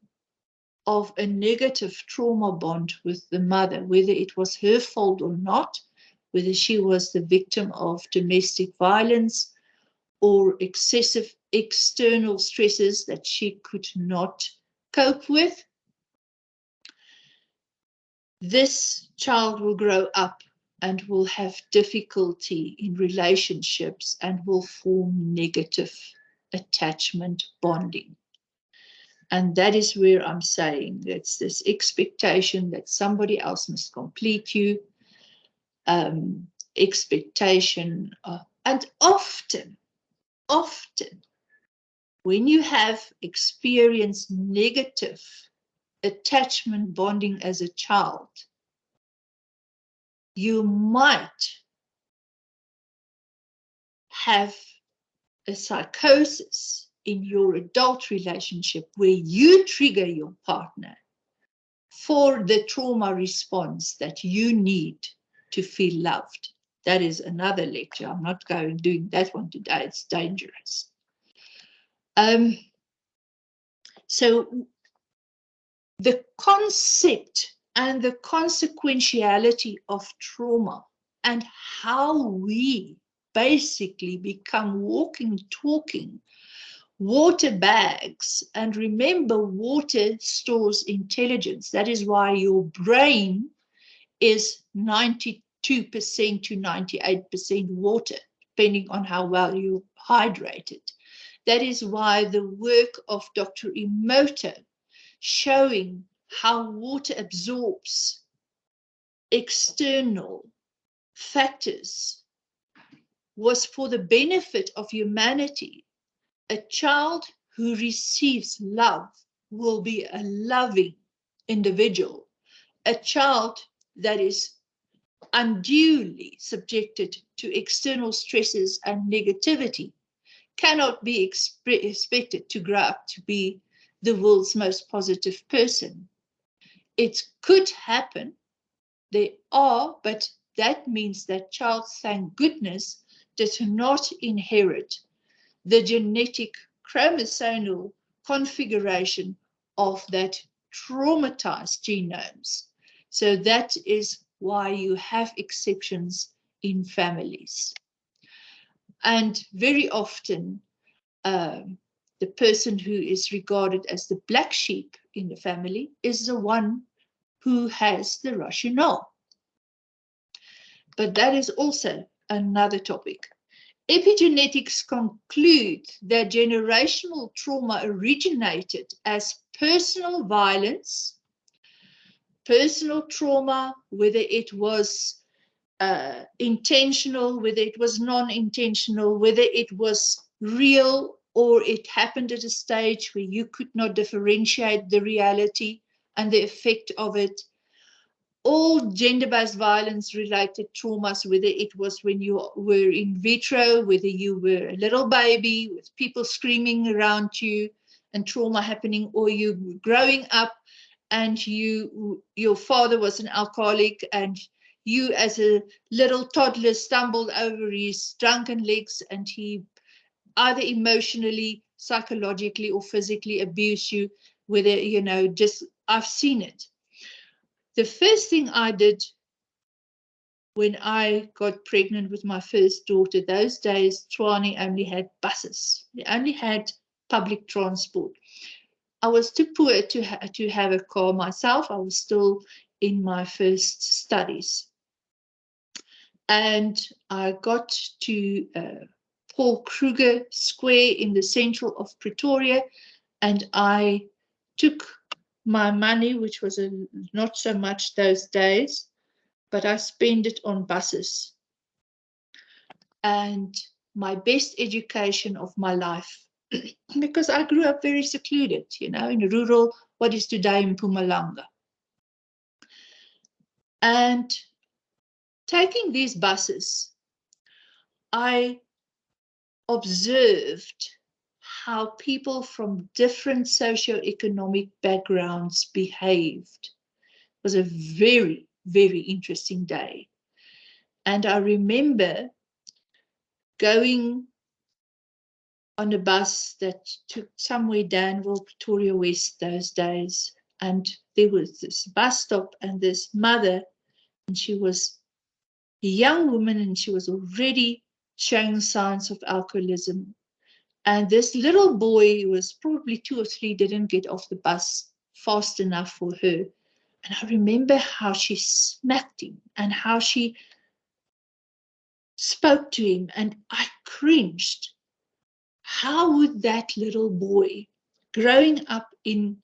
of a negative trauma bond with the mother, whether it was her fault or not, whether she was the victim of domestic violence or excessive external stresses that she could not cope with, this child will grow up and will have difficulty in relationships and will form negative attachment bonding. And that is where I'm saying it's this expectation that somebody else must complete you, expectation, and often, when you have experienced negative attachment bonding as a child, you might have a psychosis in your adult relationship where you trigger your partner for the trauma response that you need to feel loved. That is another lecture. I'm not doing that one today. It's dangerous. So the concept and the consequentiality of trauma and how we basically become walking, talking water bags. And remember, water stores intelligence. That is why your brain is 92% to 98% water, depending on how well you hydrated. That is why the work of Dr. Emoto showing how water absorbs external factors was for the benefit of humanity. A child who receives love will be a loving individual. A child that is unduly subjected to external stresses and negativity cannot be expected to grow up to be the world's most positive person. It could happen, they are, but that means that child, thank goodness, does not inherit the genetic chromosomal configuration of that traumatized genomes. So that is why you have exceptions in families. And very often, the person who is regarded as the black sheep in the family is the one who has the rationale. But that is also another topic. Epigenetics conclude that generational trauma originated as personal violence, personal trauma, whether it was intentional, whether it was non-intentional, whether it was real or it happened at a stage where you could not differentiate the reality and the effect of it. All gender-based violence-related traumas, whether it was when you were in vitro, whether you were a little baby with people screaming around you and trauma happening, or you growing up and your father was an alcoholic and you as a little toddler stumbled over his drunken legs and he either emotionally, psychologically, or physically abused you, whether, just, I've seen it. The first thing I did when I got pregnant with my first daughter, those days, Tshwane only had buses. They only had public transport. I was too poor to have a car myself. I was still in my first studies. And I got to Paul Kruger Square in the central of Pretoria, and I took my money, which was not so much those days, but I spent it on buses. And my best education of my life, because I grew up very secluded, in rural, what is today Mpumalanga. And taking these buses, I observed how people from different socioeconomic backgrounds behaved. It was a very, very interesting day. And I remember going on a bus that took somewhere Danville, Pretoria West those days. And there was this bus stop and this mother, and she was a young woman and she was already showing signs of alcoholism. And this little boy, who was probably 2 or 3, didn't get off the bus fast enough for her. And I remember how she smacked him and how she spoke to him, and I cringed. How would that little boy, growing up in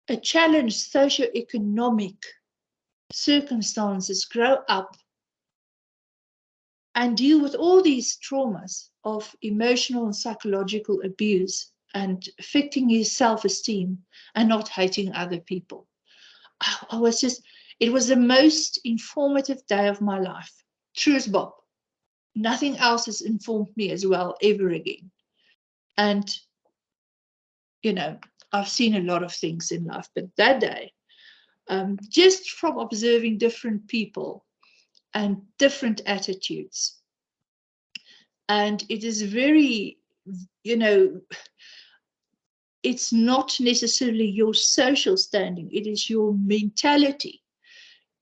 a challenged socioeconomic circumstances, grow up and deal with all these traumas of emotional and psychological abuse and affecting his self-esteem and not hating other people? I was just, it was the most informative day of my life. True as Bob. Nothing else has informed me as well ever again. And, you know, I've seen a lot of things in life, but that day, just from observing different people and different attitudes. And it is very, you know, it's not necessarily your social standing, it is your mentality.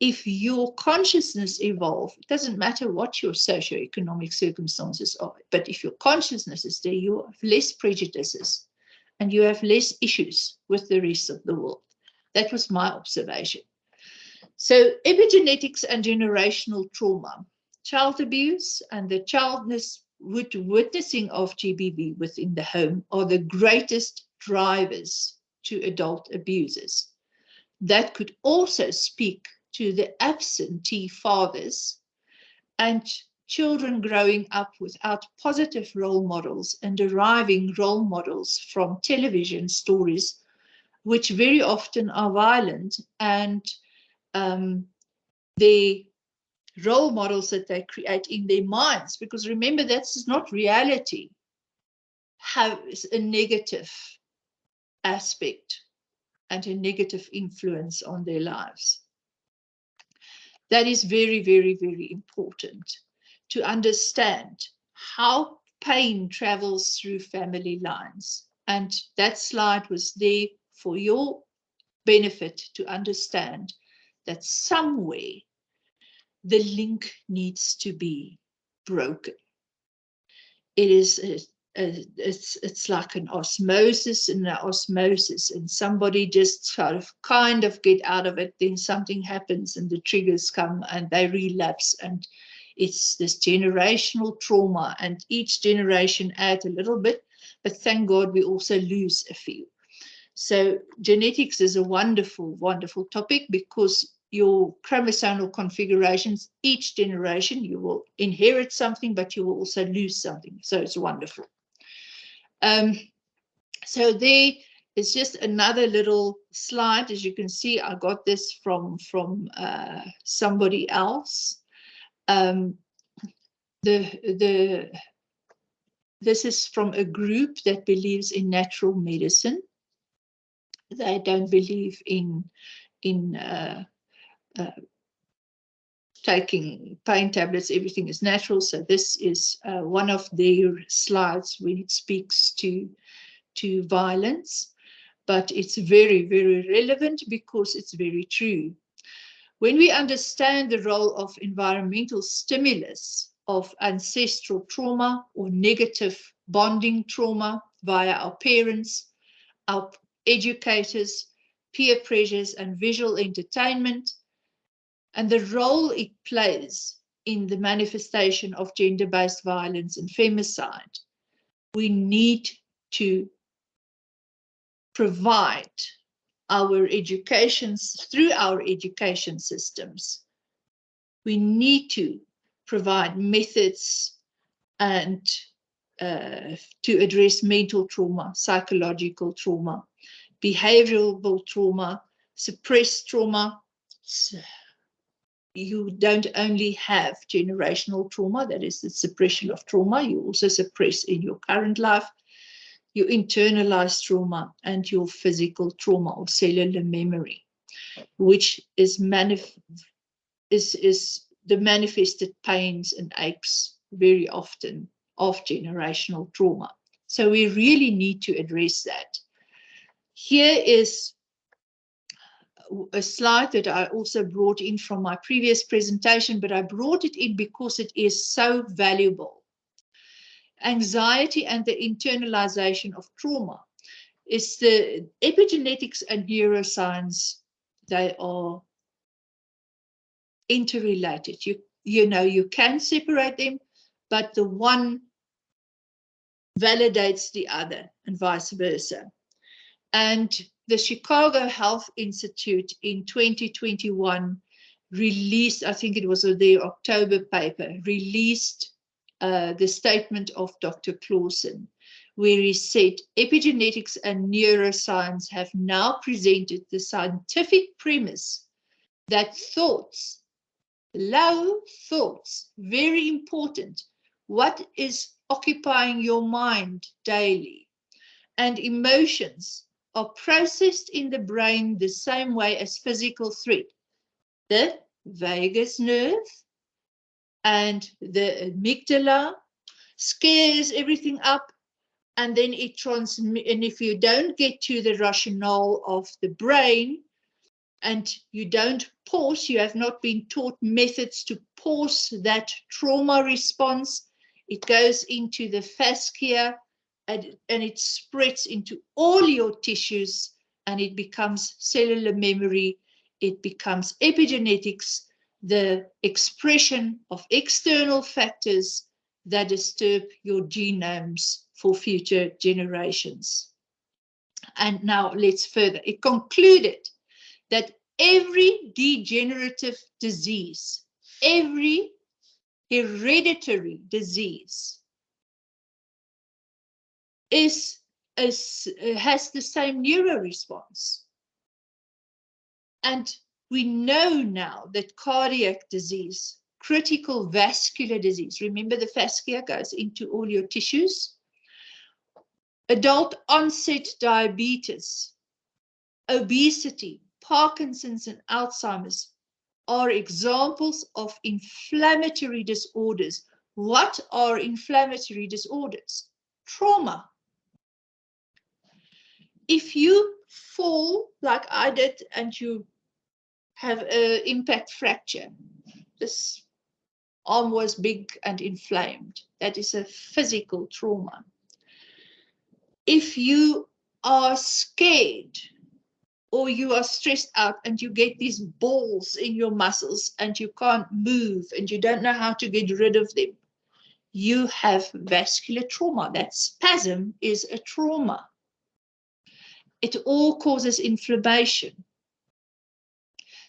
If your consciousness evolves, it doesn't matter what your socioeconomic circumstances are, but if your consciousness is there, you have less prejudices and you have less issues with the rest of the world. That was my observation. So epigenetics and generational trauma, child abuse and the witnessing of GBV within the home are the greatest drivers to adult abusers. That could also speak to the absentee fathers and children growing up without positive role models and deriving role models from television stories, which very often are violent, and the role models that they create in their minds, because remember, that's not reality, have a negative aspect and a negative influence on their lives. That is very, very, very important to understand how pain travels through family lines. And that slide was there for your benefit to understand that somewhere the link needs to be broken. It is it's like an osmosis and an osmosis, and somebody just kind of get out of it, then something happens and the triggers come and they relapse, and it's this generational trauma, and each generation adds a little bit, but thank God we also lose a few. So genetics is a wonderful, wonderful topic, because your chromosomal configurations, each generation, you will inherit something, but you will also lose something. So it's wonderful. So there is just another little slide. As you can see, I got this from somebody else. This is from a group that believes in natural medicine. They don't believe in taking pain tablets. Everything is natural. So this is one of their slides when it speaks to violence, but it's very, very relevant because it's very true. When we understand the role of environmental stimulus, of ancestral trauma or negative bonding trauma via our parents, our educators, peer pressures, and visual entertainment, and the role it plays in the manifestation of gender-based violence and femicide, we need to provide our educations through our education systems. We need to provide methods and to address mental trauma, psychological trauma, behavioral trauma, suppressed trauma, you don't only have generational trauma, that is the suppression of trauma, you also suppress in your current life, your internalized trauma, and your physical trauma or cellular memory, which is the manifested pains and aches very often of generational trauma. So we really need to address that. Here is a slide that I also brought in from my previous presentation, but I brought it in because it is so valuable. Anxiety and the internalization of trauma is the epigenetics and neuroscience. They are interrelated. You know, you can separate them, but the one validates the other and vice versa. And the Chicago Health Institute in 2021 released, I think it was their October paper, released the statement of Dr. Clausen, where he said, epigenetics and neuroscience have now presented the scientific premise that thoughts, low thoughts, very important, what is occupying your mind daily, and emotions are processed in the brain the same way as physical threat. The vagus nerve and the amygdala scares everything up, and then it transmits. And if you don't get to the rationale of the brain and you don't pause, you have not been taught methods to pause that trauma response, it goes into the fascia and it spreads into all your tissues, and it becomes cellular memory, it becomes epigenetics, the expression of external factors that disturb your genomes for future generations. And now let's further. It concluded that every degenerative disease, every hereditary disease has the same neuroresponse. And we know now that cardiac disease, critical vascular disease, remember the fascia goes into all your tissues, adult onset diabetes, obesity, Parkinson's and Alzheimer's are examples of inflammatory disorders. What are inflammatory disorders? Trauma. If you fall like I did and you have an impact fracture, this arm was big and inflamed, that is a physical trauma. If you are scared or you are stressed out and you get these balls in your muscles and you can't move and you don't know how to get rid of them, you have vascular trauma. That spasm is a trauma. It all causes inflammation.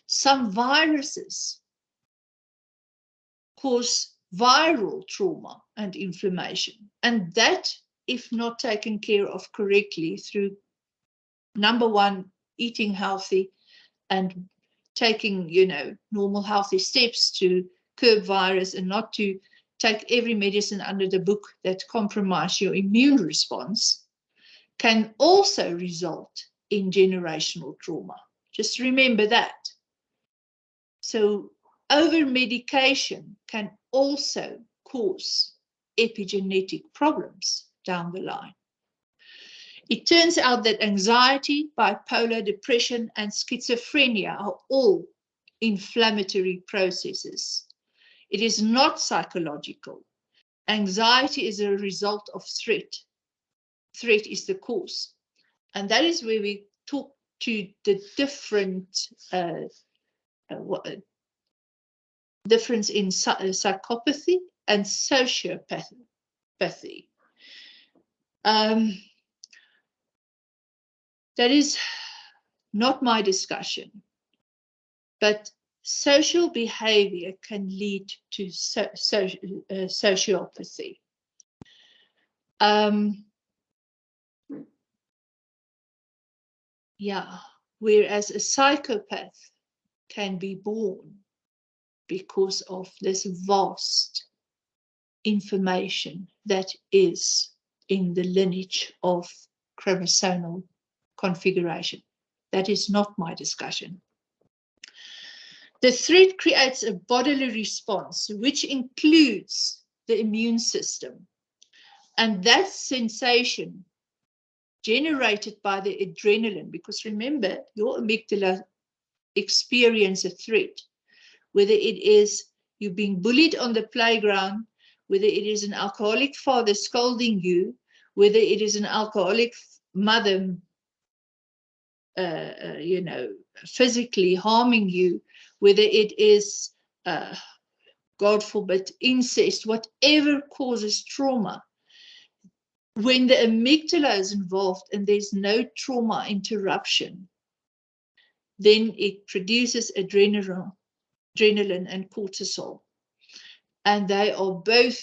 Some viruses cause viral trauma and inflammation. And that, if not taken care of correctly through, number one, eating healthy and taking, normal healthy steps to curb virus and not to take every medicine under the book that compromise your immune response, can also result in generational trauma. Just remember that. So over-medication can also cause epigenetic problems down the line. It turns out that anxiety, bipolar depression, and schizophrenia are all inflammatory processes. It is not psychological. Anxiety is a result of threat. Threat is the cause. And that is where we talk to the difference in psychopathy and sociopathy. That is not my discussion, but social behavior can lead to sociopathy. Whereas a psychopath can be born because of this vast information that is in the lineage of chromosomal configuration. That is not my discussion. The threat creates a bodily response, which includes the immune system. And that sensation generated by the adrenaline, because remember, your amygdala experience a threat, whether it is you being bullied on the playground, whether it is an alcoholic father scolding you, whether it is an alcoholic mother, physically harming you, whether it is, God forbid, incest, whatever causes trauma. When the amygdala is involved and there's no trauma interruption, then it produces adrenaline and cortisol. And they are both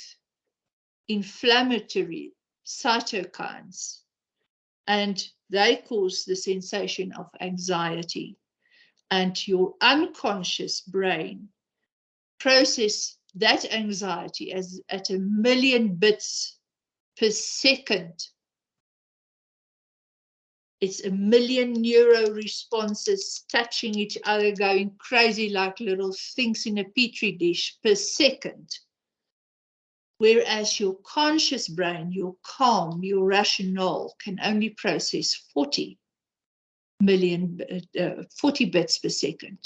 inflammatory cytokines, and they cause the sensation of anxiety. And your unconscious brain process that anxiety as at 1 million bits per second. It's 1 million neuro responses touching each other, going crazy like little things in a petri dish per second. Whereas your conscious brain, your calm, your rationale can only process 40 bits per second.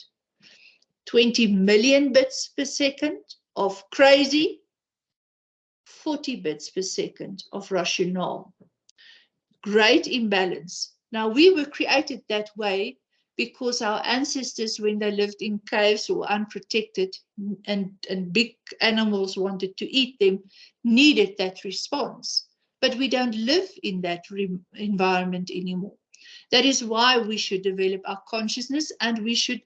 20 million bits per second of crazy, 40 bits per second of rationale. Great imbalance. Now, we were created that way because our ancestors, when they lived in caves or unprotected and big animals wanted to eat them, needed that response. But we don't live in that environment anymore. That is why we should develop our consciousness, and we should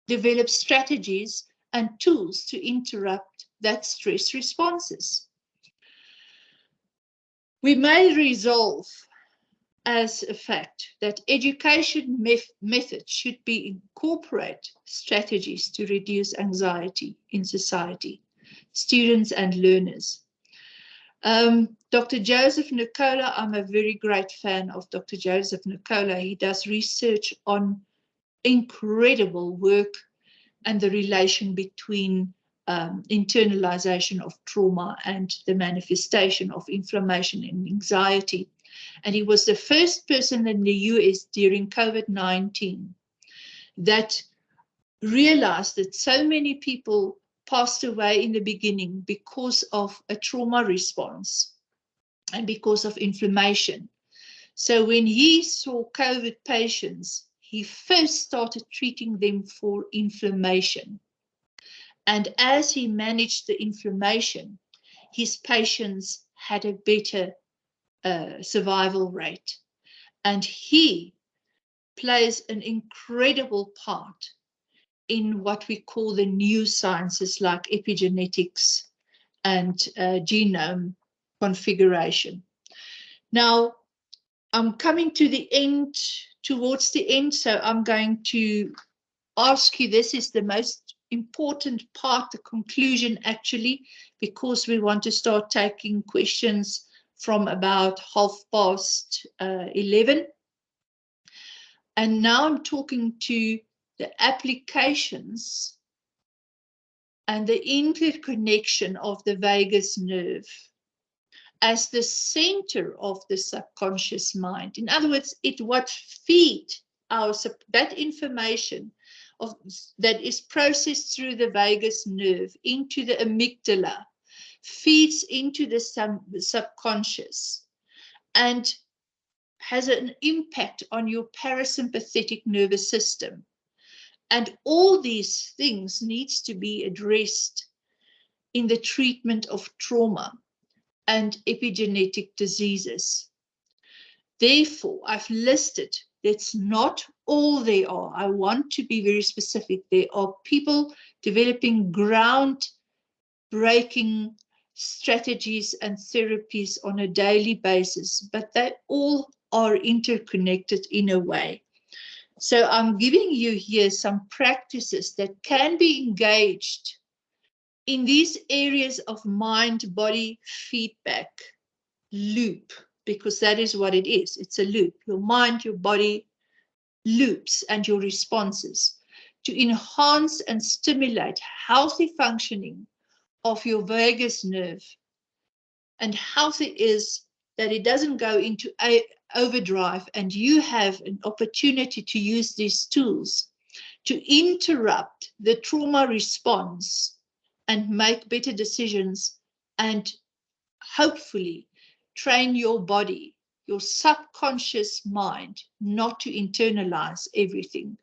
develop strategies and tools to interrupt that stress responses. We may resolve as a fact that education methods should be incorporate strategies to reduce anxiety in society, students and learners. Dr. Joseph Nicola, I'm a very great fan of Dr. Joseph Nicola. He does research on incredible work and the relation between internalization of trauma and the manifestation of inflammation and anxiety. And he was the first person in the US during COVID-19 that realized that so many people passed away in the beginning because of a trauma response and because of inflammation. So when he saw COVID patients, he first started treating them for inflammation. And as he managed the inflammation, his patients had a better survival rate. And he plays an incredible part in what we call the new sciences like epigenetics and genome configuration. Now, I'm coming to the end, towards the end, so I'm going to ask you, this is the most important part, the conclusion actually, because we want to start taking questions from about 11:30. And now I'm talking to the applications and the interconnection of the vagus nerve as the center of the subconscious mind. In other words, what feeds that information that is processed through the vagus nerve into the amygdala, feeds into the subconscious and has an impact on your parasympathetic nervous system. And all these things needs to be addressed in the treatment of trauma and epigenetic diseases. Therefore, I've listed, that's not all there are. I want to be very specific. There are people developing ground-breaking strategies and therapies on a daily basis, but they all are interconnected in a way. So I'm giving you here some practices that can be engaged in these areas of mind-body feedback loop, because that is what it is. It's a loop. Your mind, your body loops and your responses to enhance and stimulate healthy functioning of your vagus nerve. And healthy is that it doesn't go into overdrive, and you have an opportunity to use these tools to interrupt the trauma response and make better decisions, and hopefully train your body, your subconscious mind, not to internalize everything.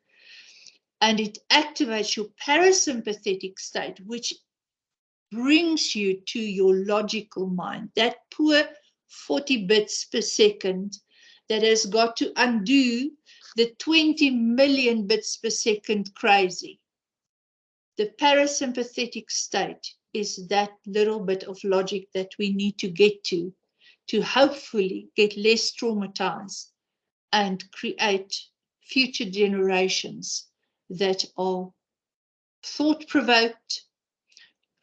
And it activates your parasympathetic state, which brings you to your logical mind, that poor 40 bits per second that has got to undo the 20 million bits per second crazy. The parasympathetic state is that little bit of logic that we need to get to hopefully get less traumatized and create future generations that are thought-provoked,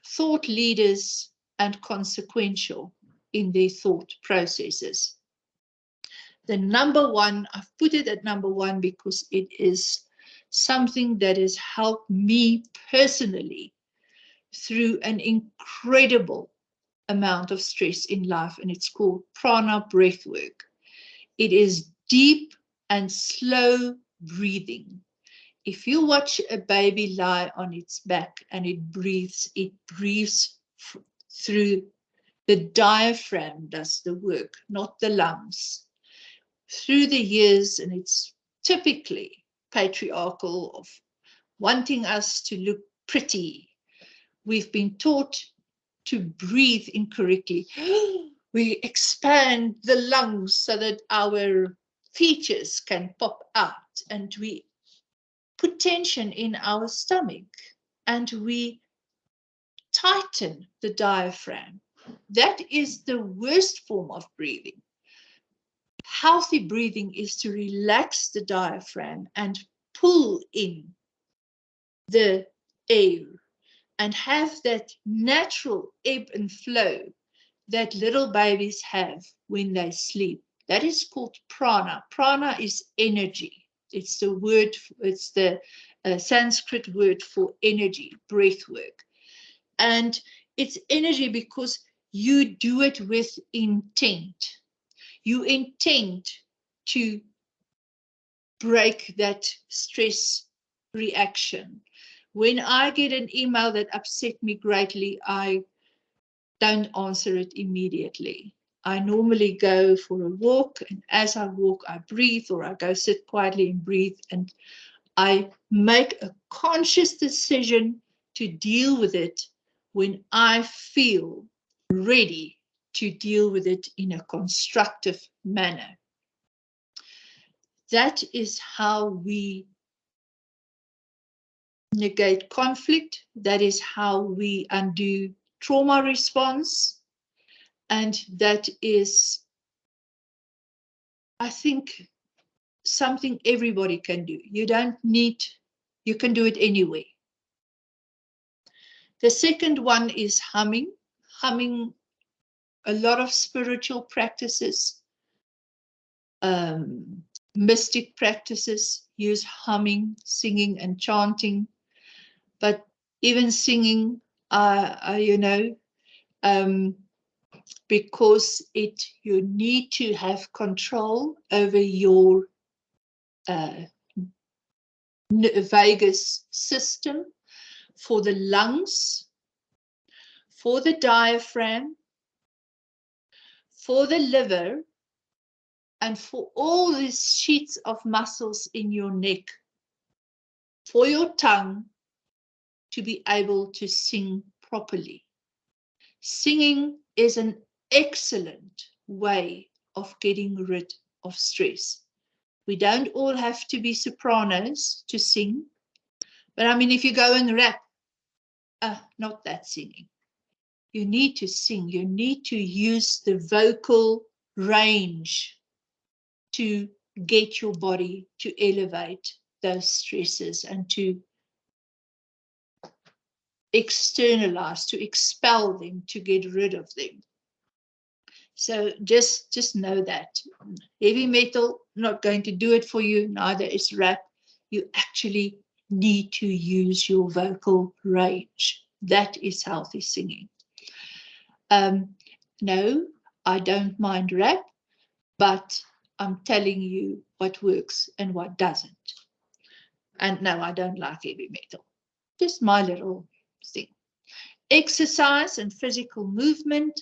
thought leaders, and consequential in their thought processes. The number one, I've put it at number one because it is something that has helped me personally through an incredible amount of stress in life, and it's called prana breath work. It is deep and slow breathing. If you watch a baby lie on its back and it breathes through the diaphragm, does the work, not the lungs. Through the years, and it's typically patriarchal of wanting us to look pretty, we've been taught to breathe incorrectly. We expand the lungs so that our features can pop out, and we put tension in our stomach, and we tighten the diaphragm. That is the worst form of breathing. Healthy breathing is to relax the diaphragm and pull in the air and have that natural ebb and flow that little babies have when they sleep. That is called prana. Prana is energy. It's the word, it's the Sanskrit word for energy, breath work. And it's energy because you do it with intent. You intend to break that stress reaction. When I get an email that upset me greatly, I don't answer it immediately. I normally go for a walk, and as I walk, I breathe, or I go sit quietly and breathe, and I make a conscious decision to deal with it when I feel ready to deal with it in a constructive manner. That is how we negate conflict. That is how we undo trauma response. And that is, I think, something everybody can do. You don't need, you can do it anyway. The second one is humming. Humming, a lot of spiritual practices, mystic practices use humming, singing, and chanting. But even singing, because you need to have control over your vagus system, for the lungs, for the diaphragm, for the liver, and for all these sheets of muscles in your neck, for your tongue to be able to sing properly. Singing is an excellent way of getting rid of stress. We don't all have to be sopranos to sing, but I mean, if you go and rap, not that singing. You need to sing. You need to use the vocal range to get your body to elevate those stresses and to externalize, to expel them, to get rid of them. So just know that heavy metal not going to do it for you, neither is rap. You actually need to use your vocal range. That is healthy singing. No, I don't mind rap, but I'm telling you what works and what doesn't. And no, I don't like heavy metal. Just my little thing. Exercise and physical movement,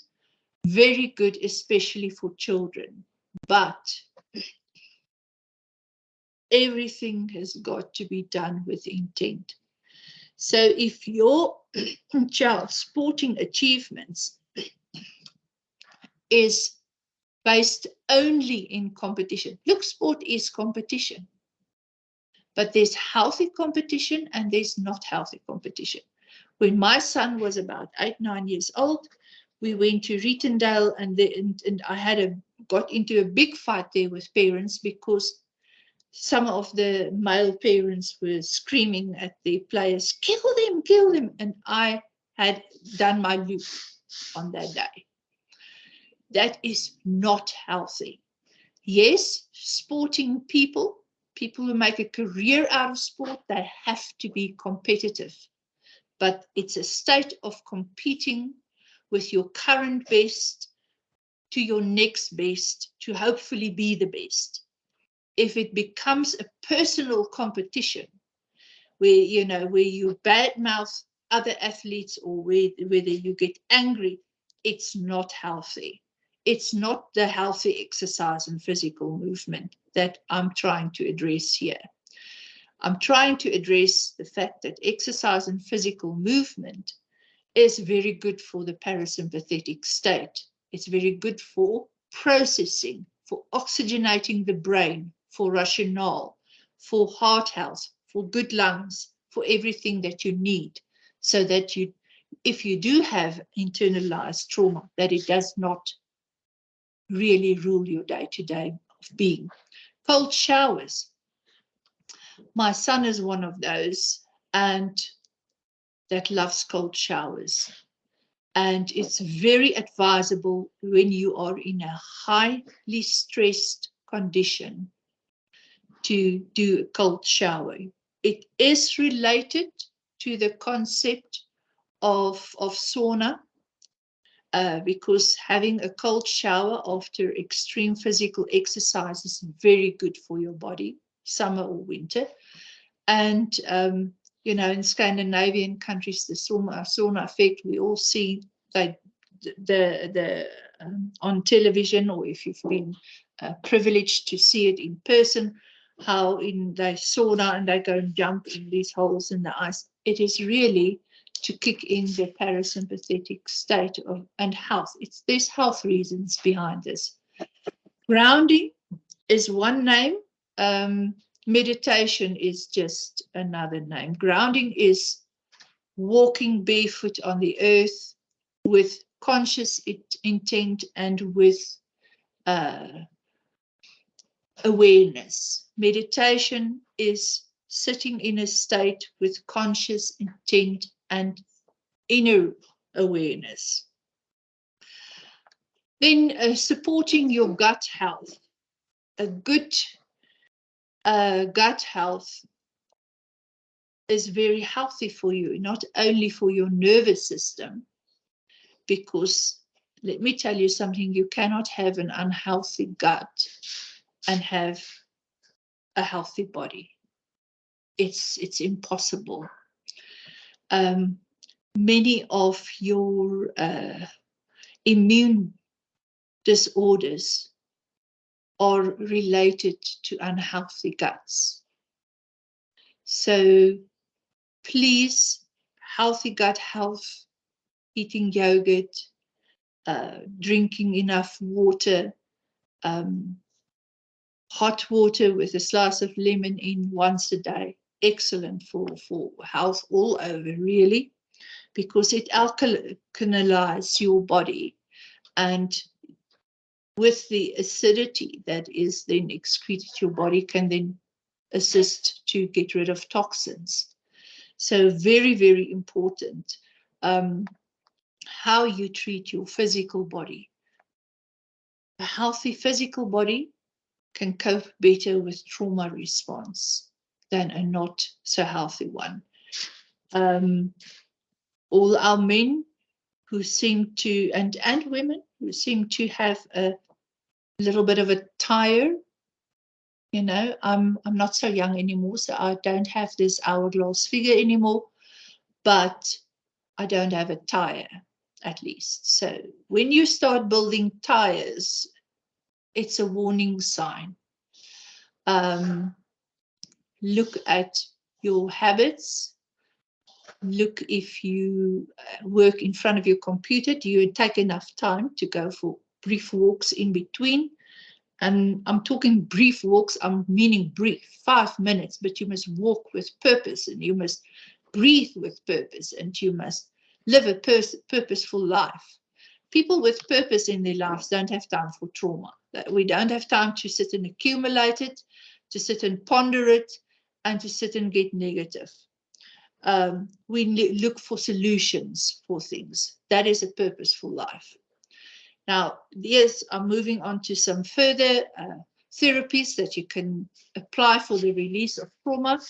very good, especially for children. But everything has got to be done with intent. So if your child's sporting achievements is based only in competition, look, sport is competition. But there's healthy competition and there's not healthy competition. When my son was about 8, 9 years old, we went to Rietendale and I got into a big fight there with parents because some of the male parents were screaming at their players, kill them. And I had done my loop on that day. That is not healthy. Yes, sporting people who make a career out of sport, they have to be competitive. But it's a state of competing with your current best to your next best to hopefully be the best. If it becomes a personal competition where you badmouth other athletes or whether you get angry, it's not healthy. It's not the healthy exercise and physical movement that I'm trying to address here. I'm trying to address the fact that exercise and physical movement is very good for the parasympathetic state. It's very good for processing, for oxygenating the brain, for rationale, for heart health, for good lungs, for everything that you need, so that if you do have internalized trauma, that it does not really rule your day-to-day of being. Cold showers. My son is one of those and that loves cold showers. And it's very advisable when you are in a highly stressed condition to do a cold shower. It is related to the concept of sauna, because having a cold shower after extreme physical exercise is very good for your body, summer or winter. And in Scandinavian countries, the sauna effect, we all see that on television, or if you've been privileged to see it in person, how in the sauna and they go and jump in these holes in the ice. It is really to kick in the parasympathetic state and health. There's health reasons behind this. Grounding is one name. Meditation is just another name. Grounding is walking barefoot on the earth with conscious intent and with awareness. Meditation is sitting in a state with conscious intent and inner awareness. Then supporting your gut health. A good gut health is very healthy for you, not only for your nervous system, because let me tell you something, you cannot have an unhealthy gut and have a healthy body. It's impossible. Many of your immune disorders are related to unhealthy guts. So please, healthy gut health, eating yogurt, drinking enough water, hot water with a slice of lemon in once a day. Excellent for health all over, really, because it alkalinizes your body. And with the acidity that is then excreted, your body can then assist to get rid of toxins. So very, very important how you treat your physical body. A healthy physical body can cope better with trauma response than a not so healthy one. All our men who seem to, and women who seem to have a little bit of a tire, you know, I'm not so young anymore, so I don't have this hourglass figure anymore, but I don't have a tire, at least. So when you start building tires, it's a warning sign. Look at your habits. Look if you work in front of your computer. Do you take enough time to go for brief walks in between? And I'm talking brief walks, I'm meaning brief, 5 minutes, but you must walk with purpose, and you must breathe with purpose, and you must live a purposeful life. People with purpose in their lives don't have time for trauma. We don't have time to sit and accumulate it, to sit and ponder it, and to sit and get negative. We look for solutions for things. That is a purposeful life. Now, yes, I'm moving on to some further therapies that you can apply for the release of trauma.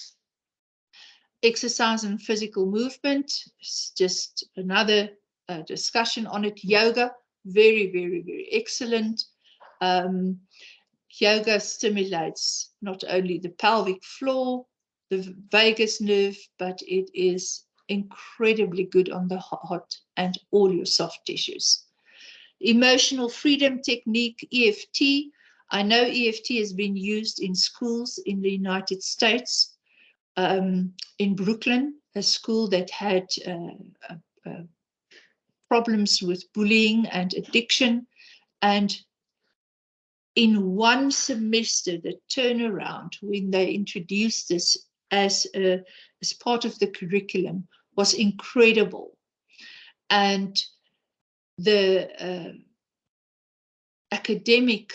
Exercise and physical movement is just another discussion on it. Yoga, very, very, very excellent. Yoga stimulates not only the pelvic floor, the vagus nerve, but it is incredibly good on the heart and all your soft tissues. Emotional freedom technique, EFT. I know EFT has been used in schools in the United States. In Brooklyn, a school that had problems with bullying and addiction. And in one semester, the turnaround when they introduced this as part of the curriculum was incredible. And the academic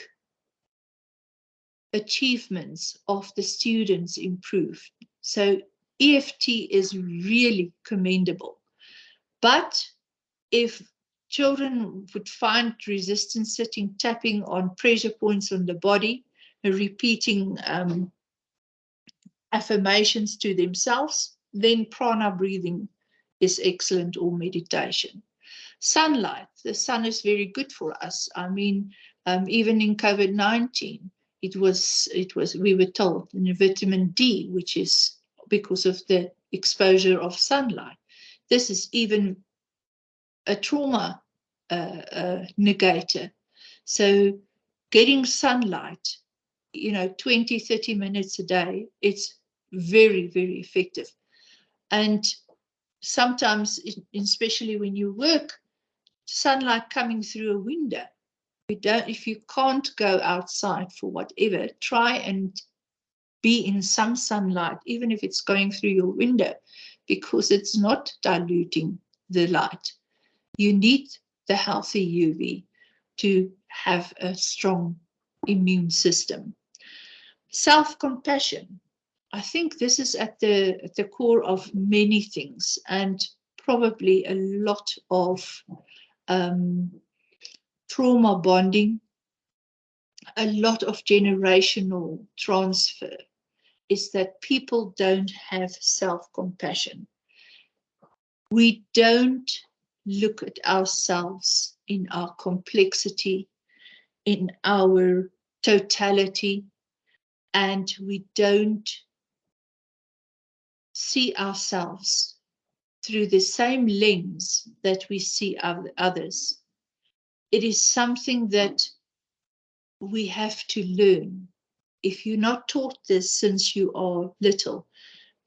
achievements of the students improved. So EFT is really commendable. But if children would find resistance sitting, tapping on pressure points on the body, repeating affirmations to themselves, then prana breathing is excellent, or meditation. Sunlight, the sun is very good for us. I mean, even in COVID-19, it was we were told, in vitamin D, which is because of the exposure of sunlight. This is even a trauma negator. So getting sunlight, 20, 30 minutes a day, it's very, very effective. And sometimes, especially when you work, sunlight coming through a window, if you can't go outside for whatever, try and be in some sunlight, even if it's going through your window, because it's not diluting the light. You need the healthy UV to have a strong immune system. Self-compassion. I think this is at the core of many things, and probably a lot of trauma bonding, a lot of generational transfer, is that people don't have self-compassion. We don't look at ourselves in our complexity, in our totality, and we don't see ourselves through the same lens that we see others. It is something that we have to learn. If you're not taught this since you are little,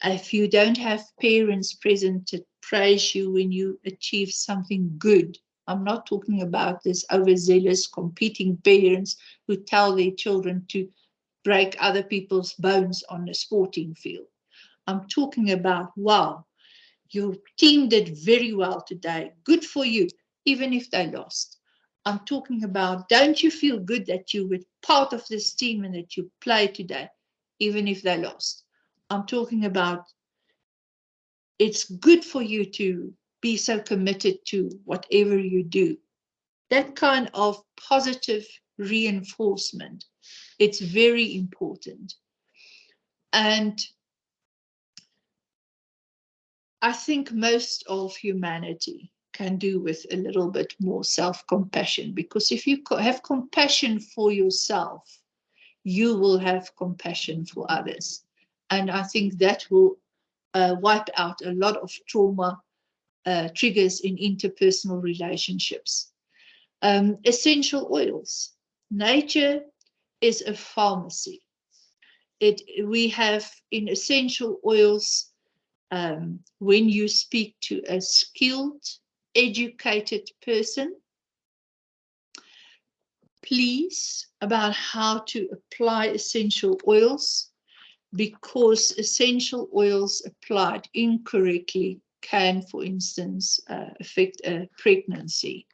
if you don't have parents present to praise you when you achieve something good, I'm not talking about this overzealous competing parents who tell their children to break other people's bones on a sporting field. I'm talking about, wow, your team did very well today. Good for you, even if they lost. I'm talking about, don't you feel good that you were part of this team and that you played today? even if they lost. I'm talking about it's good for you to be so committed to whatever you do. That kind of positive reinforcement, it's very important. And I think most of humanity can do with a little bit more self-compassion, because if you have compassion for yourself, you will have compassion for others. And I think that will wipe out a lot of trauma triggers in interpersonal relationships. Essential oils. Nature is a pharmacy. We have in essential oils, when you speak to a skilled, educated person, please, about how to apply essential oils, because essential oils applied incorrectly can, for instance, affect a pregnancy,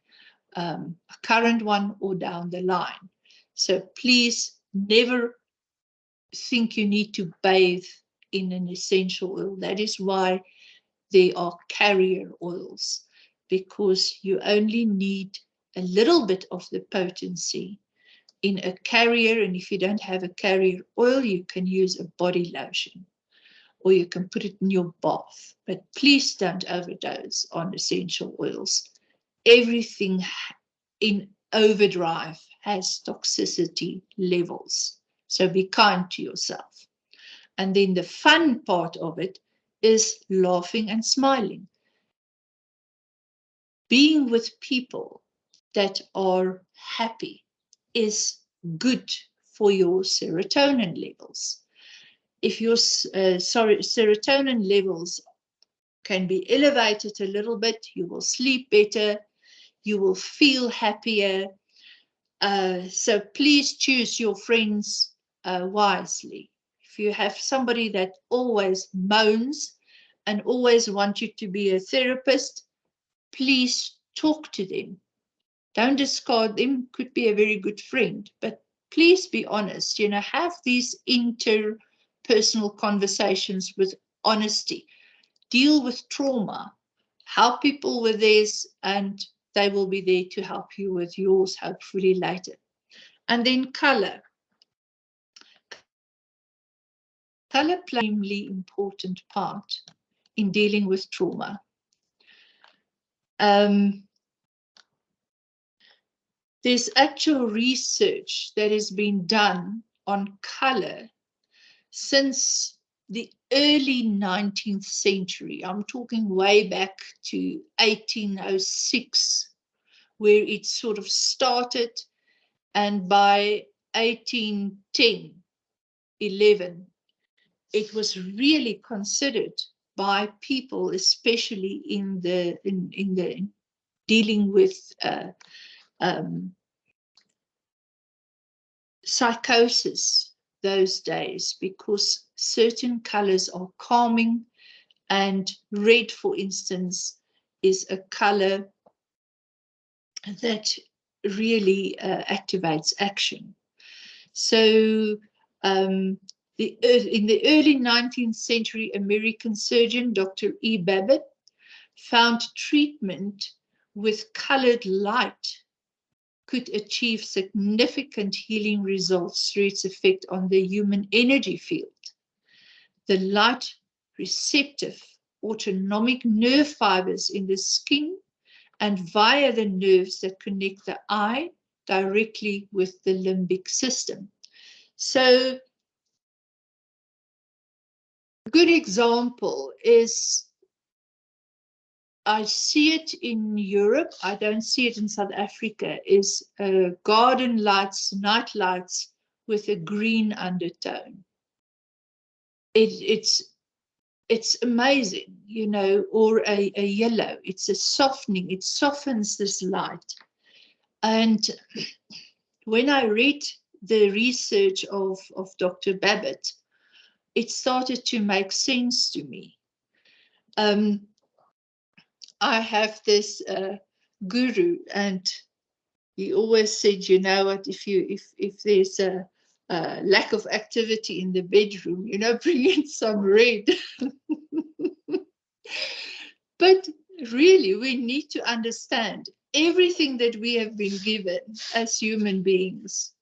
a current one or down the line. So please never think you need to bathe in an essential oil. That is why there are carrier oils, because you only need a little bit of the potency in a carrier. And if you don't have a carrier oil, you can use a body lotion, or you can put it in your bath. But please don't overdose on essential oils. Everything in overdrive has toxicity levels. So be kind to yourself. And then the fun part of it is laughing and smiling. Being with people that are happy is good for your serotonin levels. If your serotonin levels can be elevated a little bit, you will sleep better, you will feel happier. So please choose your friends wisely. If you have somebody that always moans and always wants you to be a therapist, please talk to them. Don't discard them. Could be a very good friend, but please be honest. Have these interpersonal conversations with honesty. Deal with trauma. Help people with theirs, and they will be there to help you with yours, hopefully later. And then color. Color plays an extremely important part in dealing with trauma. There's actual research that has been done on color since the early 19th century. I'm talking way back to 1806, where it sort of started. And by 1810, 11, it was really considered by people, especially in the dealing with psychosis those days, because certain colors are calming, and red, for instance, is a color that really activates action. So in the early 19th century, American surgeon Dr. E. Babbitt found treatment with colored light could achieve significant healing results through its effect on the human energy field. The light receptive autonomic nerve fibers in the skin and via the nerves that connect the eye directly with the limbic system. So a good example is, I see it in Europe, I don't see it in South Africa, is garden lights, night lights with a green undertone. It's amazing, or a yellow. It's a softening, it softens this light. And when I read the research of Dr. Babbitt, it started to make sense to me. I have this guru, and he always said, what, if there's a lack of activity in the bedroom, you know, bring in some red. But really, we need to understand everything that we have been given as human beings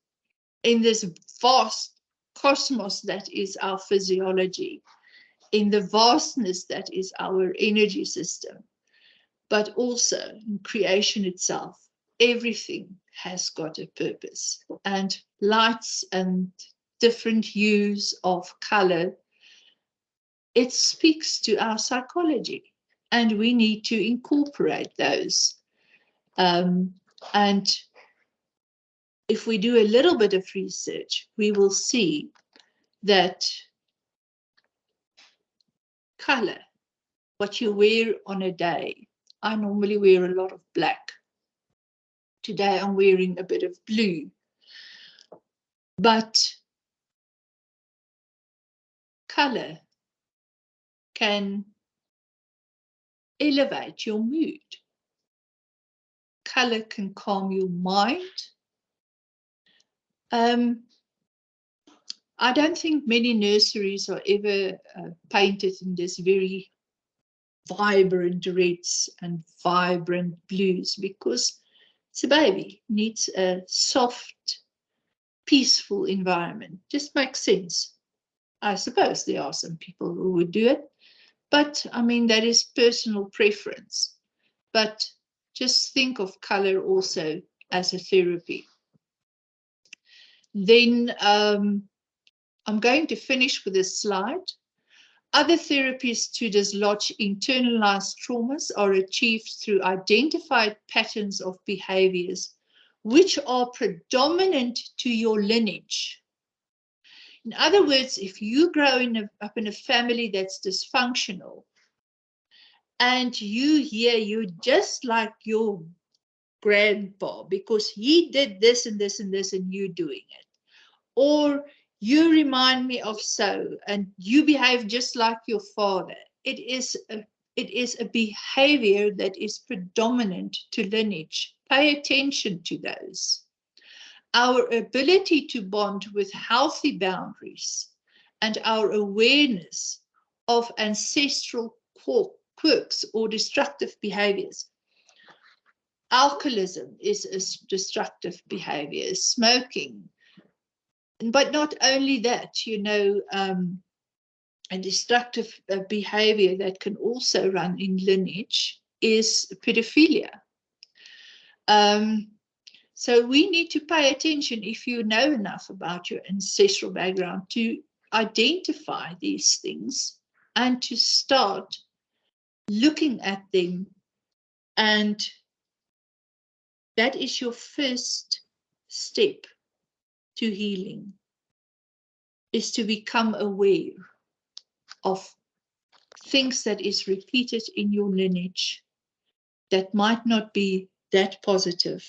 in this vast cosmos that is our physiology, in the vastness that is our energy system, but also in creation itself. Everything has got a purpose, and lights and different hues of color, it speaks to our psychology, and we need to incorporate those. And if we do a little bit of research, we will see that color, what you wear on a day, I normally wear a lot of black. Today I'm wearing a bit of blue. But color can elevate your mood. Color can calm your mind. I don't think many nurseries are ever painted in this very vibrant reds and vibrant blues, because it's a baby, needs a soft, peaceful environment. Just makes sense. I suppose there are some people who would do it, but I mean, that is personal preference. But just think of color also as a therapy. Then I'm going to finish with this slide. Other therapies to dislodge internalized traumas are achieved through identified patterns of behaviors which are predominant to your lineage. In other words, if you grow up in a family that's dysfunctional, and you hear you're just like your grandpa because he did this and this and this and you're doing it, or you remind me of so and you behave just like your father, it is a behavior that is predominant to lineage. Pay attention to those. Our ability to bond with healthy boundaries and our awareness of ancestral quirks or destructive behaviors. Alcoholism is a destructive behavior, smoking. But not only that, you know, a destructive behavior that can also run in lineage is pedophilia. So we need to pay attention, if you know enough about your ancestral background, to identify these things and to start looking at them. And that is your first step to healing, is to become aware of things that is repeated in your lineage that might not be that positive.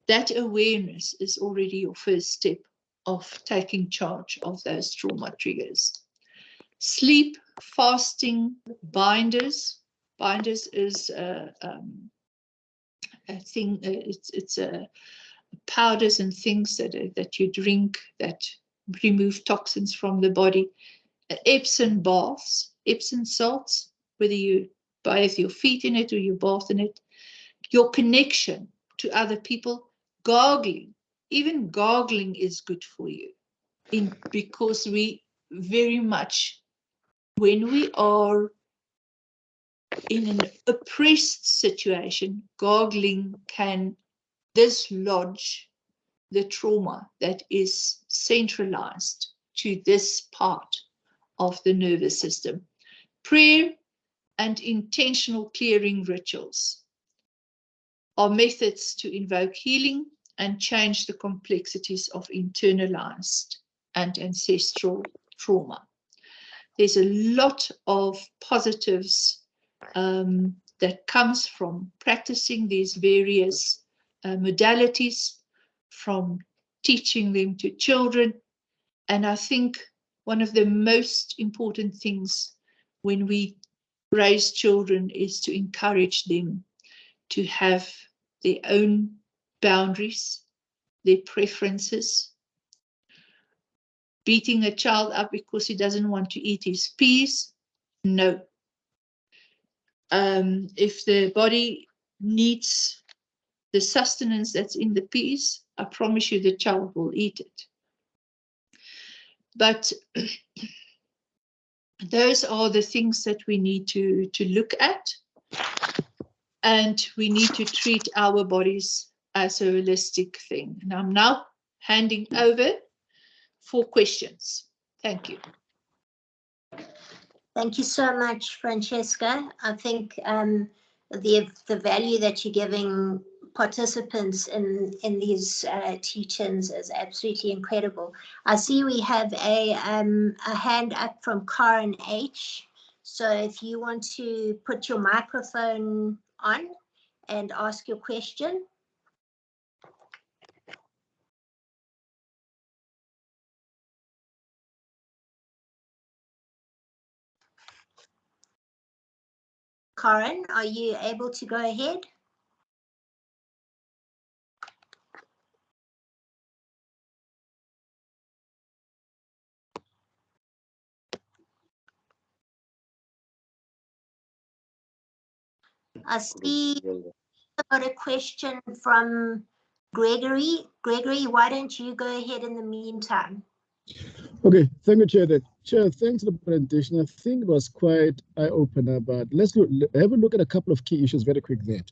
That awareness is already your first step of taking charge of those trauma triggers. Sleep, fasting, binders. Binders is a thing, it's powders and things that you drink that remove toxins from the body. Epsom baths, Epsom salts, whether you bathe your feet in it or you bath in it. Your connection to other people, gargling. Even gargling is good for you, because we very much, when we are in an oppressed situation, gargling can dislodge the trauma that is centralized to this part of the nervous system. Prayer and intentional clearing rituals are methods to invoke healing and change the complexities of internalized and ancestral trauma. There's a lot of positives that comes from practicing these various modalities, from teaching them to children. And I think one of the most important things when we raise children is to encourage them to have their own boundaries, their preferences, beating a child up because he doesn't want to eat his peas? No. If the body needs the sustenance that's in the peas, I promise you the child will eat it. But those are the things that we need to look at, and we need to treat our bodies as a holistic thing. And I'm now handing over for questions. Thank you. Thank you so much, Francesca. I think the value that you're giving participants in these teach-ins is absolutely incredible. I see we have a hand up from Karen H. So if you want to put your microphone on and ask your question. Karen, are you able to go ahead? I see I got a question from Gregory. Gregory, why don't you go ahead in the meantime? Okay, thank you, Chair. Chair, thanks for the presentation. I think it was quite eye-opener, but let's have a look at a couple of key issues very quick there.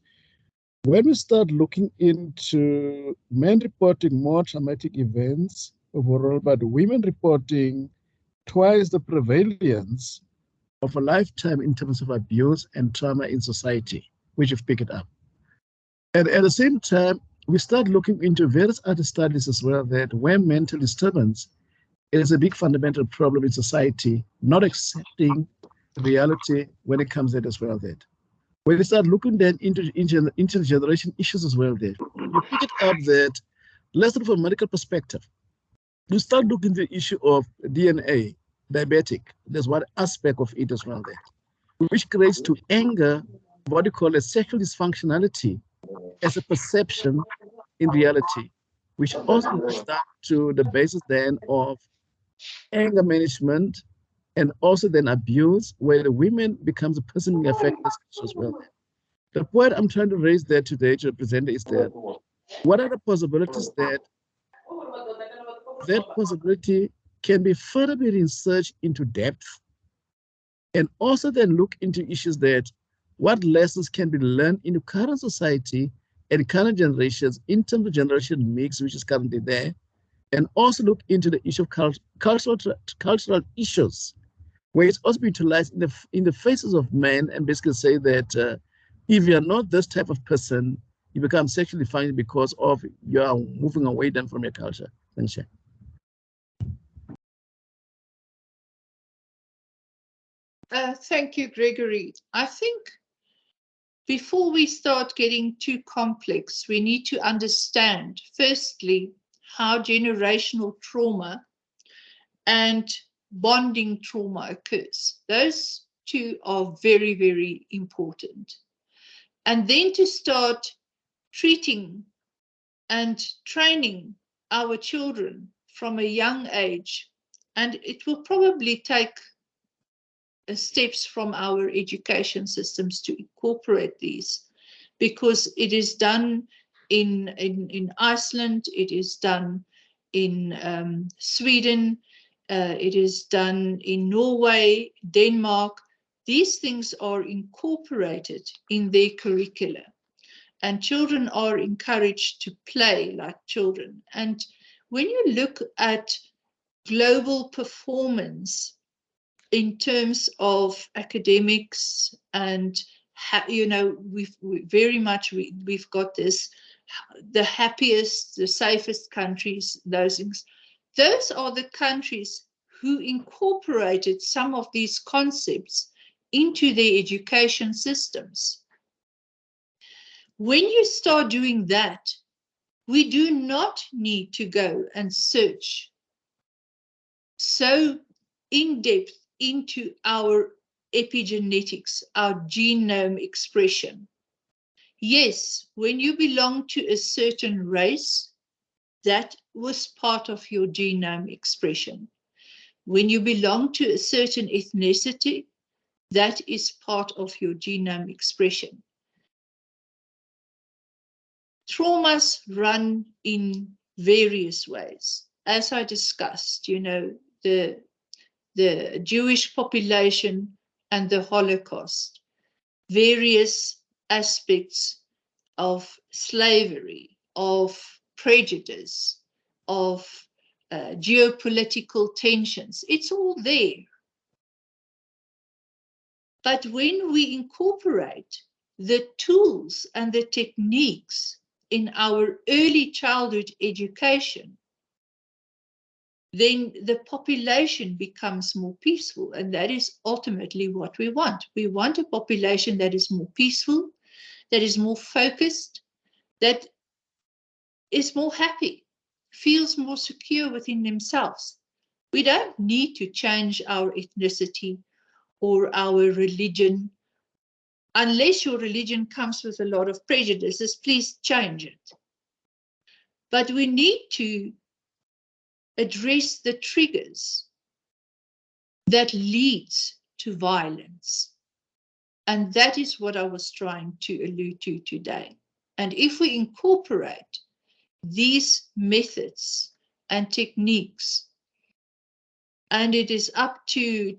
When we start looking into men reporting more traumatic events overall, but women reporting twice the prevalence of a lifetime in terms of abuse and trauma in society, which you've picked up. And at the same time, we start looking into various other studies as well that when mental disturbance is a big fundamental problem in society, not accepting reality when it comes to that as well. That when you start looking then into intergeneration issues as well, there you pick it up that let's look from a medical perspective. You start looking at the issue of DNA, diabetic. There's one aspect of it as well there, which creates to anger what you call a sexual dysfunctionality as a perception in reality, which also goes down to the basis then of anger management and also then abuse, where the women becomes a person being affected as well. The point I'm trying to raise there today to present is that what are the possibilities that possibility can be further be researched into depth, and also then look into issues that what lessons can be learned in the current society and current generations in terms of generation mix, which is currently there, and also look into the issue of cultural issues, where it's also been utilized in the faces of men, and basically say that if you're not this type of person, you become sexually defined because of you are moving away then from your culture. Thanks, Chair. Thank you, Gregory. I think before we start getting too complex, we need to understand, firstly, how generational trauma and bonding trauma occurs. Those two are very, very important. And then to start treating and training our children from a young age. And it will probably take steps from our education systems to incorporate these, because it is done in Iceland, it is done in Sweden, it is done in Norway, Denmark. These things are incorporated in their curricula, and children are encouraged to play like children. And when you look at global performance in terms of academics, and we've got this, the happiest, the safest countries, those things. Those are the countries who incorporated some of these concepts into their education systems. When you start doing that, we do not need to go and search so in depth into our epigenetics, our genome expression. Yes, when you belong to a certain race, that was part of your genome expression. When you belong to a certain ethnicity, that is part of your genome expression. Traumas run in various ways. As I discussed, you know, the Jewish population and the Holocaust, various aspects of slavery, of prejudice, of geopolitical tensions. It's all there. But when we incorporate the tools and the techniques in our early childhood education, then the population becomes more peaceful. And that is ultimately what we want. We want a population that is more peaceful, that is more focused, that is more happy, feels more secure within themselves. We don't need to change our ethnicity or our religion. Unless your religion comes with a lot of prejudices, please change it. But we need to address the triggers that leads to violence. And that is what I was trying to allude to today. And if we incorporate these methods and techniques, and it is up to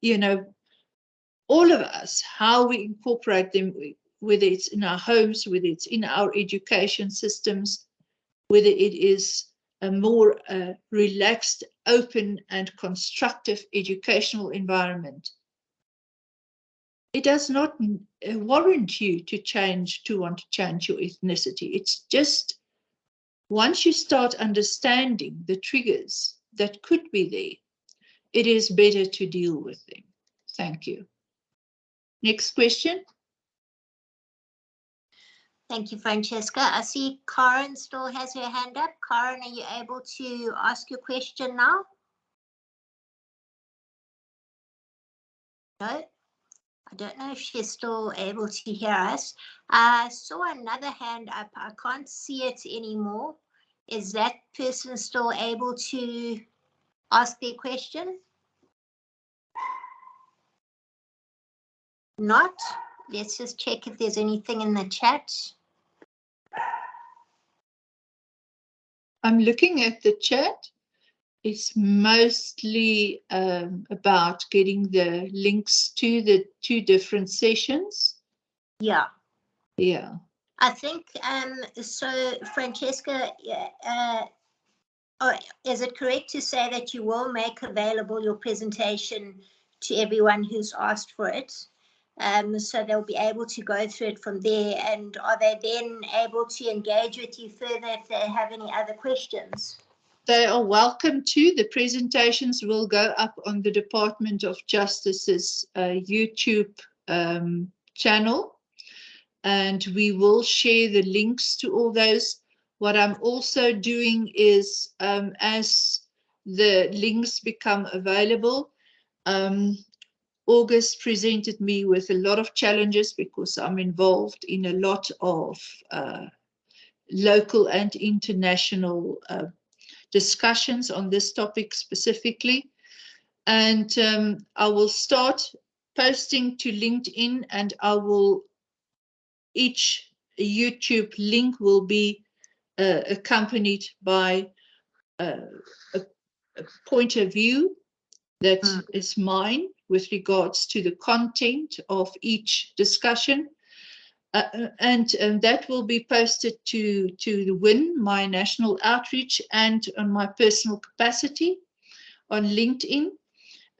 you know, all of us, how we incorporate them, whether it's in our homes, whether it's in our education systems, whether it is a more relaxed, open, and constructive educational environment. It does not warrant you to want to change your ethnicity. It's just once you start understanding the triggers that could be there, it is better to deal with them. Thank you. Next question. Thank you, Francesca. I see Karen still has her hand up. Karen, are you able to ask your question now? No, I don't know if she's still able to hear us. I saw another hand up. I can't see it anymore. Is that person still able to ask their question? Not. Let's just check if there's anything in the chat. I'm looking at the chat. It's mostly about getting the links to the 2 different sessions. Yeah. Yeah. I think, so Francesca, is it correct to say that you will make available your presentation to everyone who's asked for it? So they'll be able to go through it from there. And are they then able to engage with you further if they have any other questions? They are welcome to. The presentations will go up on the Department of Justice's YouTube channel, and we will share the links to all those. What I'm also doing is, as the links become available, August presented me with a lot of challenges because I'm involved in a lot of local and international discussions on this topic specifically. And I will start posting to LinkedIn, and each YouTube link will be accompanied by a point of view that is mine with regards to the content of each discussion. And that will be posted to the WIN, my national outreach, and on my personal capacity on LinkedIn.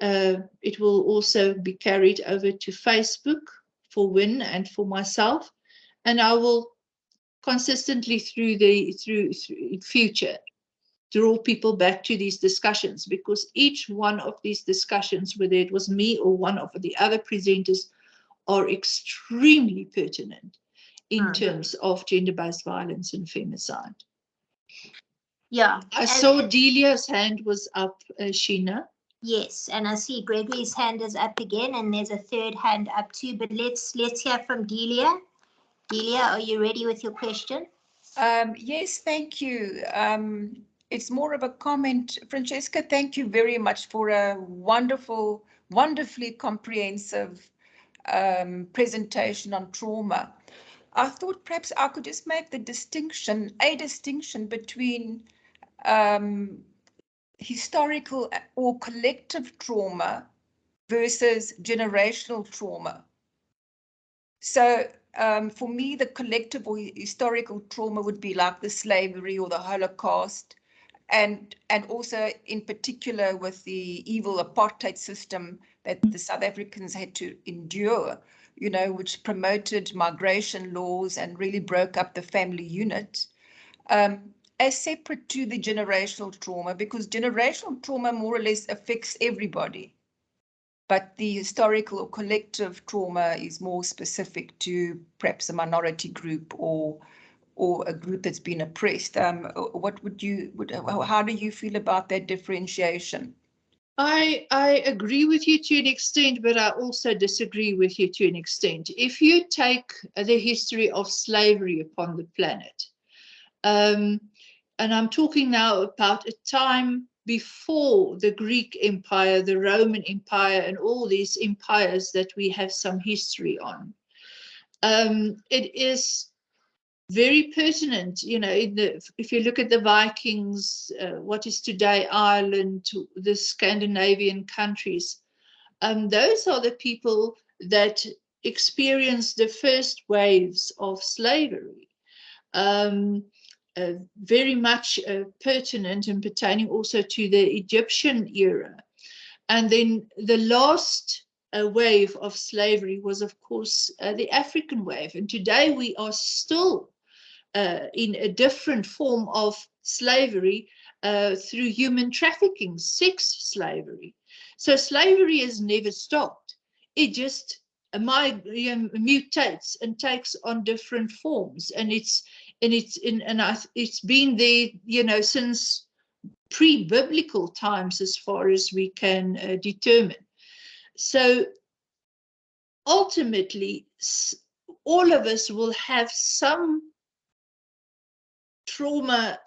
It will also be carried over to Facebook for WIN and for myself. And I will consistently through future draw people back to these discussions, because each one of these discussions, whether it was me or one of the other presenters, are extremely pertinent in terms of gender-based violence and femicide. Yeah. I saw Delia's hand was up, Sheena. Yes, and I see Gregory's hand is up again, and there's a third hand up too, but let's hear from Delia. Delia, are you ready with your question? Yes, thank you. It's more of a comment. Francesca, thank you very much for a wonderfully comprehensive presentation on trauma. I thought perhaps I could just make the distinction between historical or collective trauma versus generational trauma. So for me, the collective or historical trauma would be like the slavery or the Holocaust, and also in particular with the evil apartheid system that the South Africans had to endure, you know, which promoted migration laws and really broke up the family unit, as separate to the generational trauma, because generational trauma more or less affects everybody. But the historical or collective trauma is more specific to perhaps a minority group or a group that's been oppressed. What would you, how do you feel about that differentiation? I agree with you to an extent, but I also disagree with you to an extent. If you take the history of slavery upon the planet, and I'm talking now about a time before the Greek Empire, the Roman Empire, and all these empires that we have some history on. It is very pertinent, you know, if you look at the Vikings, what is today Ireland, the Scandinavian countries, those are the people that experienced the first waves of slavery. Very much pertinent and pertaining also to the Egyptian era. And then the last wave of slavery was, of course, the African wave. And today we are still in a different form of slavery through human trafficking, sex slavery. So slavery has never stopped. It just mutates and takes on different forms, and it's been there, you know, since pre-biblical times, as far as we can determine. So ultimately, all of us will have some trauma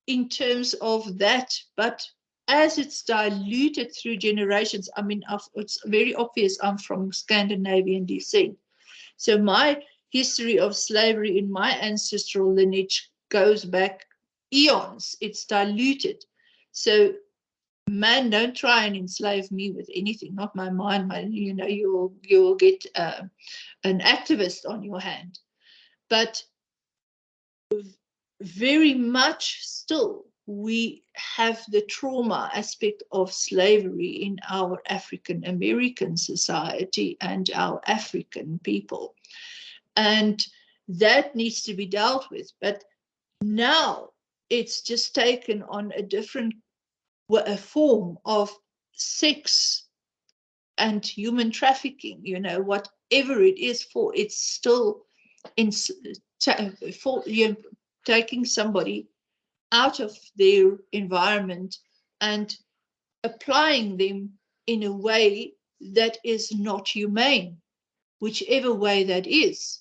in terms of that, but as it's diluted through generations, I mean, it's very obvious I'm from Scandinavian descent. So my history of slavery in my ancestral lineage goes back eons. It's diluted. So man, don't try and enslave me with anything, not my mind. You know, you'll get an activist on your hand. But very much still, we have the trauma aspect of slavery in our African American society and our African people. And that needs to be dealt with. But now it's just taken on a different form of sex and human trafficking, you know, whatever it is for, it's still taking somebody out of their environment and applying them in a way that is not humane, whichever way that is.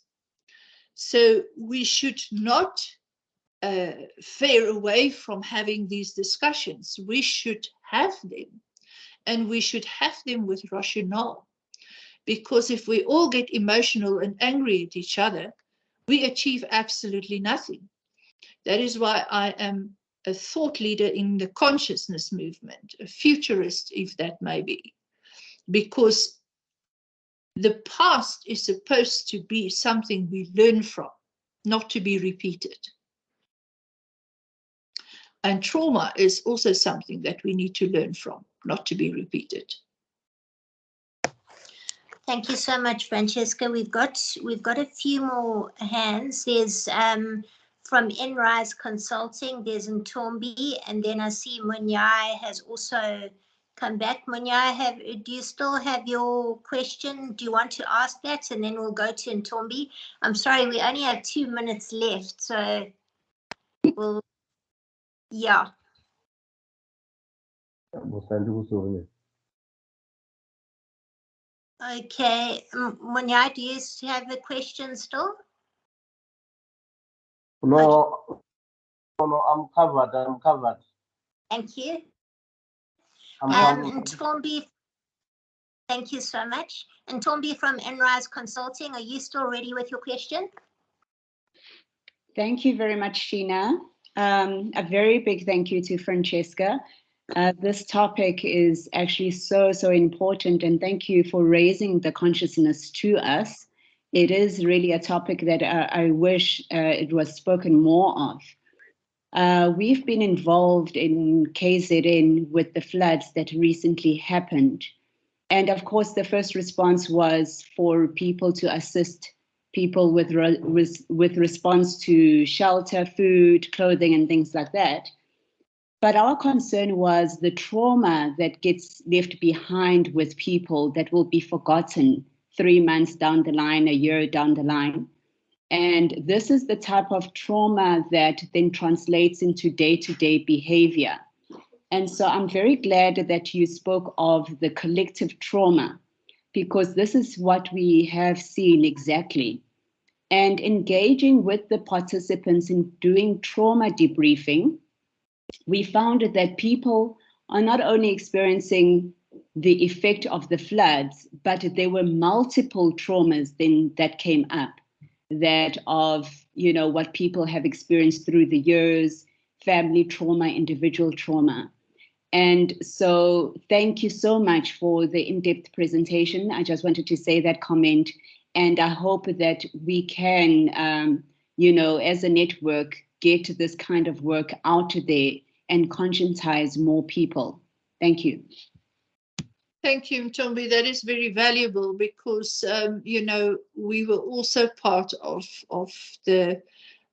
So we should not veer away from having these discussions. We should have them, and we should have them with rationale. Because if we all get emotional and angry at each other, we achieve absolutely nothing. That is why I am a thought leader in the consciousness movement, a futurist, if that may be, because the past is supposed to be something we learn from, not to be repeated. And trauma is also something that we need to learn from, not to be repeated. Thank you so much, Francesca. We've got a few more hands. There's from Enrise Consulting, there's Ntombi, and then I see Munyai has also come back. Munyai, do you still have your question? Do you want to ask that? And then we'll go to Ntombi. I'm sorry, we only have 2 minutes left, so we'll, yeah. Okay, Munyai, do you have the question still? No, no, I'm covered. Thank you. I'm And Tombi, thank you so much. And Tombi from Enrise Consulting, are you still ready with your question? Thank you very much, Sheena. A very big thank you to Francesca. This topic is actually so important, and thank you for raising the consciousness to us. It is really a topic that I wish it was spoken more of. We've been involved in KZN with the floods that recently happened. And of course, the first response was for people to assist people with response to shelter, food, clothing, and things like that. But our concern was the trauma that gets left behind with people that will be forgotten 3 months down the line, a year down the line. And this is the type of trauma that then translates into day-to-day behavior. And so I'm very glad that you spoke of the collective trauma, because this is what we have seen exactly. And engaging with the participants in doing trauma debriefing, we found that people are not only experiencing the effect of the floods, but there were multiple traumas then that came up, that of, you know, what people have experienced through the years, family trauma, individual trauma. And so thank you so much for the in-depth presentation. I just wanted to say that comment, and I hope that we can, you know, as a network, get this kind of work out there and conscientize more people. Thank you. Thank you, Mtombi. That is very valuable because, you know, we were also part of the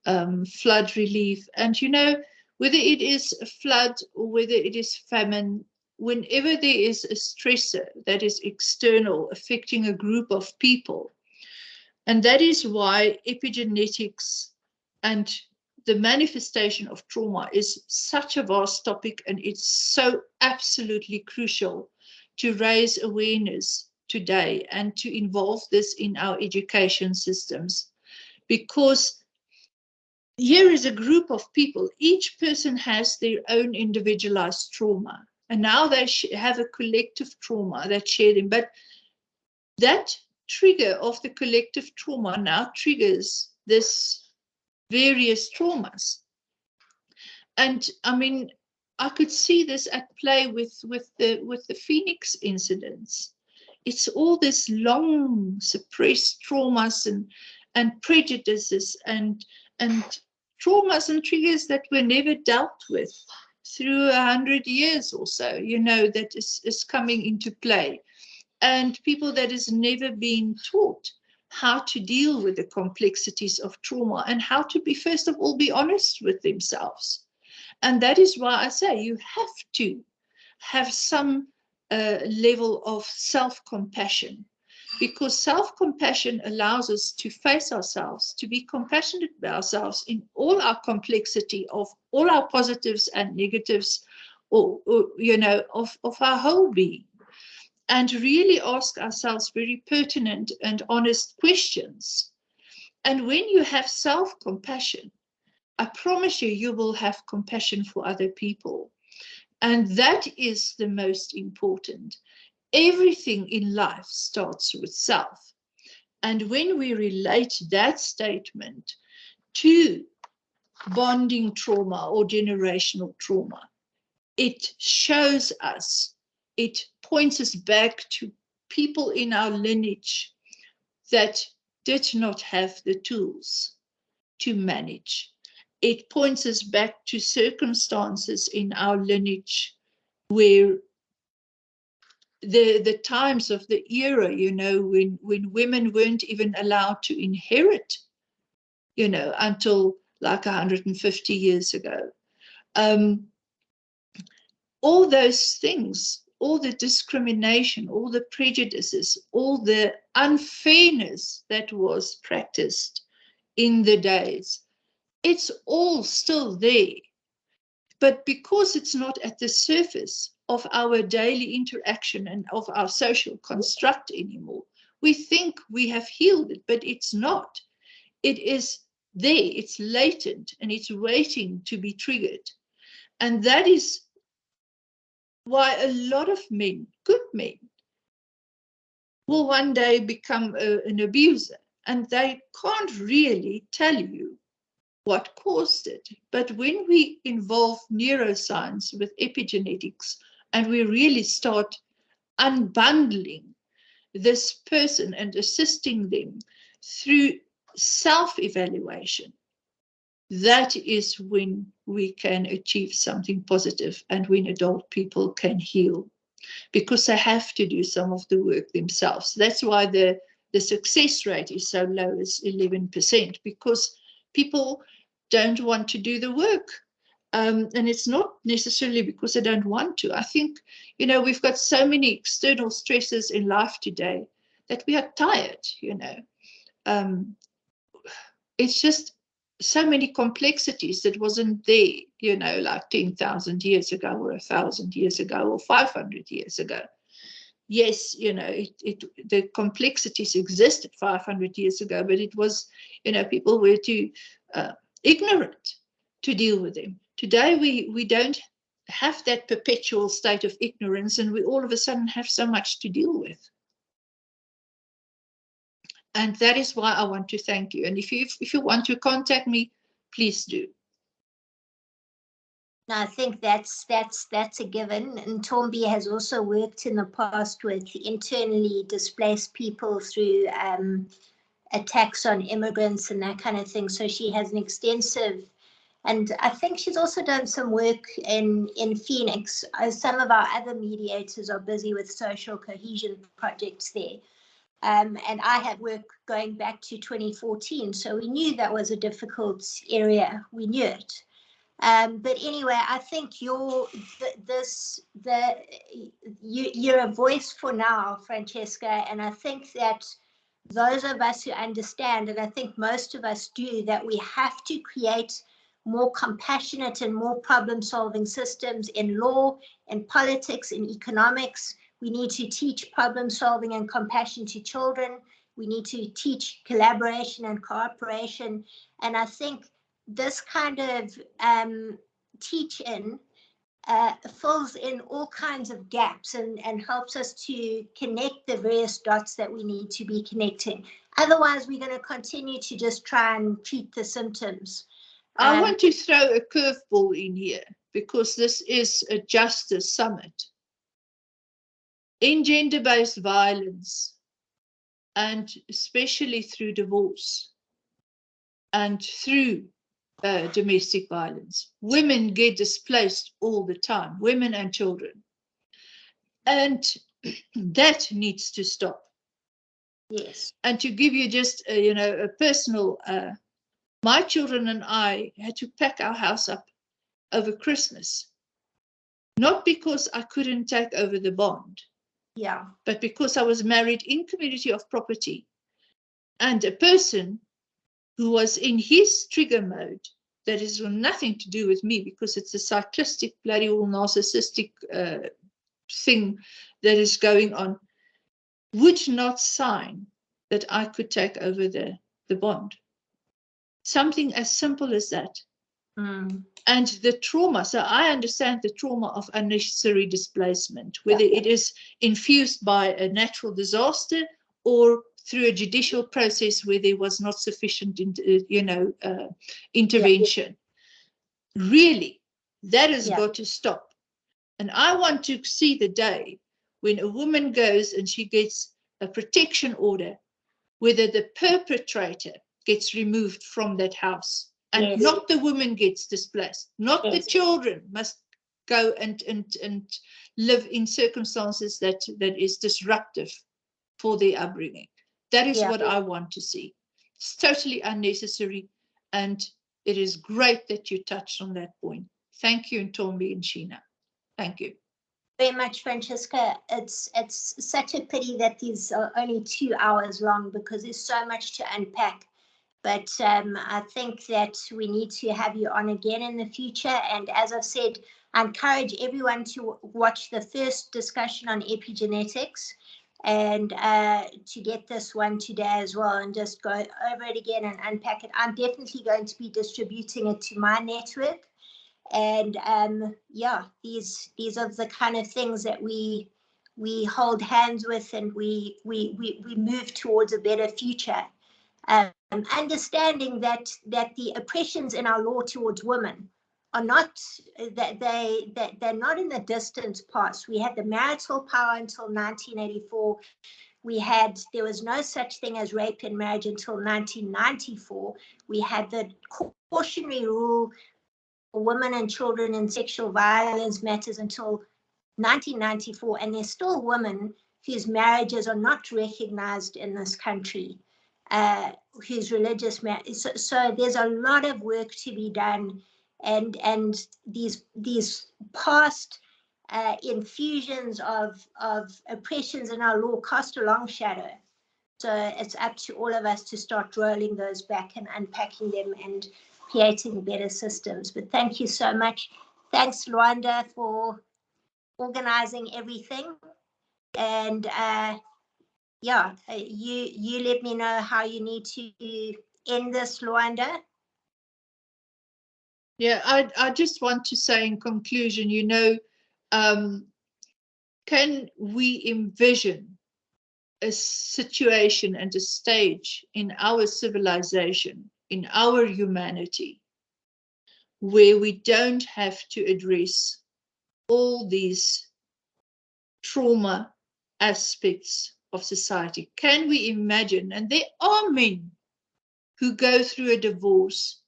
flood relief. And, you know, whether it is a flood or whether it is famine, whenever there is a stressor that is external affecting a group of people, and that is why epigenetics and the manifestation of trauma is such a vast topic, and it's so absolutely crucial to raise awareness today and to involve this in our education systems. Because here is a group of people, each person has their own individualized trauma, and now they have a collective trauma that share them. But that trigger of the collective trauma now triggers this various traumas. And I mean, I could see this at play with the Phoenix incidents. It's all this long suppressed traumas and prejudices and traumas and triggers that were never dealt with through 100 years or so, you know, that is coming into play. And people that has never been taught how to deal with the complexities of trauma and how to be, first of all, be honest with themselves. And that is why I say you have to have some level of self-compassion, because self-compassion allows us to face ourselves, to be compassionate about ourselves in all our complexity of all our positives and negatives, or you know, of our whole being, and really ask ourselves very pertinent and honest questions. And when you have self-compassion, I promise you, you will have compassion for other people. And that is the most important. Everything in life starts with self. And when we relate that statement to bonding trauma or generational trauma, it shows us, it points us back to people in our lineage that did not have the tools to manage. It points us back to circumstances in our lineage where the times of the era, you know, when women weren't even allowed to inherit, you know, until like 150 years ago. All those things, all the discrimination, all the prejudices, all the unfairness that was practiced in the days, it's all still there. But because it's not at the surface of our daily interaction and of our social construct anymore, we think we have healed it, but it's not. It is there, it's latent, and it's waiting to be triggered. And that is why a lot of men, good men, will one day become an abuser, and they can't really tell you what caused it. But when we involve neuroscience with epigenetics, and we really start unbundling this person and assisting them through self-evaluation, that is when we can achieve something positive, and when adult people can heal, because they have to do some of the work themselves. That's why the success rate is so low as 11%, because people don't want to do the work. And it's not necessarily because they don't want to. I think, we've got so many external stresses in life today that we are tired, It's just so many complexities that wasn't there, like 10,000 years ago, or 1,000 years ago, or 500 years ago. Yes, the complexities existed 500 years ago, but it was, people were too ignorant to deal with them. Today, we don't have that perpetual state of ignorance, and we all of a sudden have so much to deal with. And that is why I want to thank you. And if you want to contact me, please do. No, I think that's a given. And Tombi has also worked in the past with internally displaced people through attacks on immigrants and that kind of thing. So she has an extensive, and I think she's also done some work in Phoenix. Some of our other mediators are busy with social cohesion projects there. And I had work going back to 2014. So we knew that was a difficult area. We knew it. But anyway, I think you're a voice for now, Francesca, and I think that those of us who understand, and I think most of us do, that we have to create more compassionate and more problem-solving systems in law, in politics, in economics. We need to teach problem-solving and compassion to children. We need to teach collaboration and cooperation. And I think this kind of teach-in fills in all kinds of gaps and helps us to connect the various dots that we need to be connecting. Otherwise, we're going to continue to just try and treat the symptoms. I want to throw a curveball in here, because this is a justice summit. In gender-based violence, and especially through divorce and through domestic violence, women get displaced all the time, women and children. And that needs to stop. Yes. And to give you just, a personal, my children and I had to pack our house up over Christmas, not because I couldn't take over the bond, but because I was married in community of property, and a person who was in his trigger mode, that is nothing to do with me, because it's a cyclistic, bloody old narcissistic thing that is going on, would not sign that I could take over the bond. Something as simple as that. And the trauma, so I understand the trauma of unnecessary displacement, whether it is infused by a natural disaster or through a judicial process where there was not sufficient, intervention. Really, that has got to stop. And I want to see the day when a woman goes and she gets a protection order, whether the perpetrator gets removed from that house, and not the woman gets displaced, not the children must go and live in circumstances that is disruptive for their upbringing. That is what I want to see. It's totally unnecessary, and it is great that you touched on that point. Thank you, Ntombi and Sheena. Thank you very much, Francesca. It's such a pity that these are only 2 hours long, because there's so much to unpack. But I think that we need to have you on again in the future. And as I've said, I encourage everyone to watch the first discussion on epigenetics. and to get this one today as well and just go over it again and unpack it. I'm definitely going to be distributing it to my network. And yeah, these are the kind of things that we hold hands with, and we move towards a better future. Understanding that the oppressions in our law towards women are not, that they're not in the distant past. We had the marital power until 1984. There was no such thing as rape in marriage until 1994. We had the cautionary rule for women and children in sexual violence matters until 1994, and there's still women whose marriages are not recognized in this country, whose religious marriage. So there's a lot of work to be done, and these past infusions of oppressions in our law cast a long shadow. So it's up to all of us to start rolling those back and unpacking them and creating better systems. But thank you so much. Thanks, Luanda, for organizing everything. And yeah, you let me know how you need to end this, Luanda. Yeah, I just want to say in conclusion, you know, can we envision a situation and a stage in our civilization, in our humanity, where we don't have to address all these trauma aspects of society? Can we imagine? And there are men who go through a divorce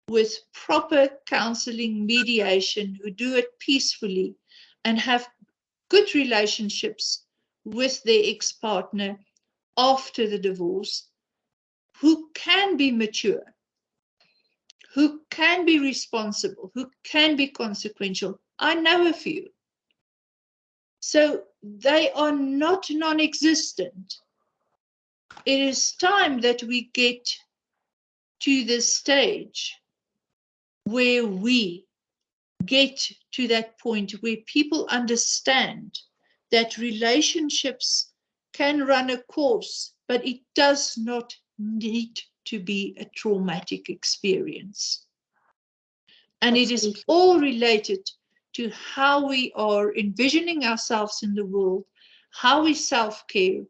with proper counseling, mediation, who do it peacefully and have good relationships with their ex-partner after the divorce, who can be mature, who can be responsible, who can be consequential. I know a few. So they are not non-existent. It is time that we get to this stage where we get to that point where people understand that relationships can run a course, but it does not need to be a traumatic experience. And it is all related to how we are envisioning ourselves in the world, how we self-care,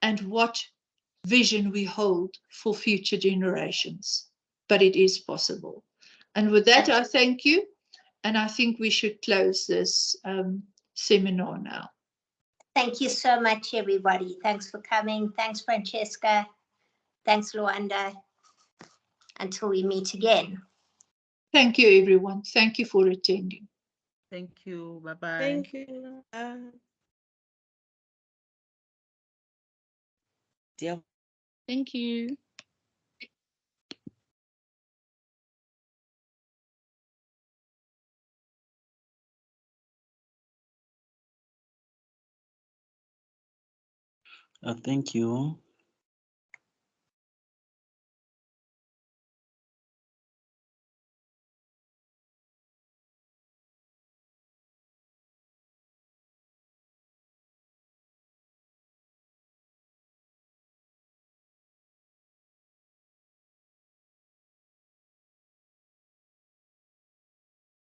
and what vision we hold for future generations. But it is possible. And with that, I thank you. And I think we should close this seminar now. Thank you so much, everybody. Thanks for coming. Thanks, Francesca. Thanks, Luanda. Until we meet again. Thank you, everyone. Thank you for attending. Thank you. Bye-bye. Thank you. Thank you. Thank you.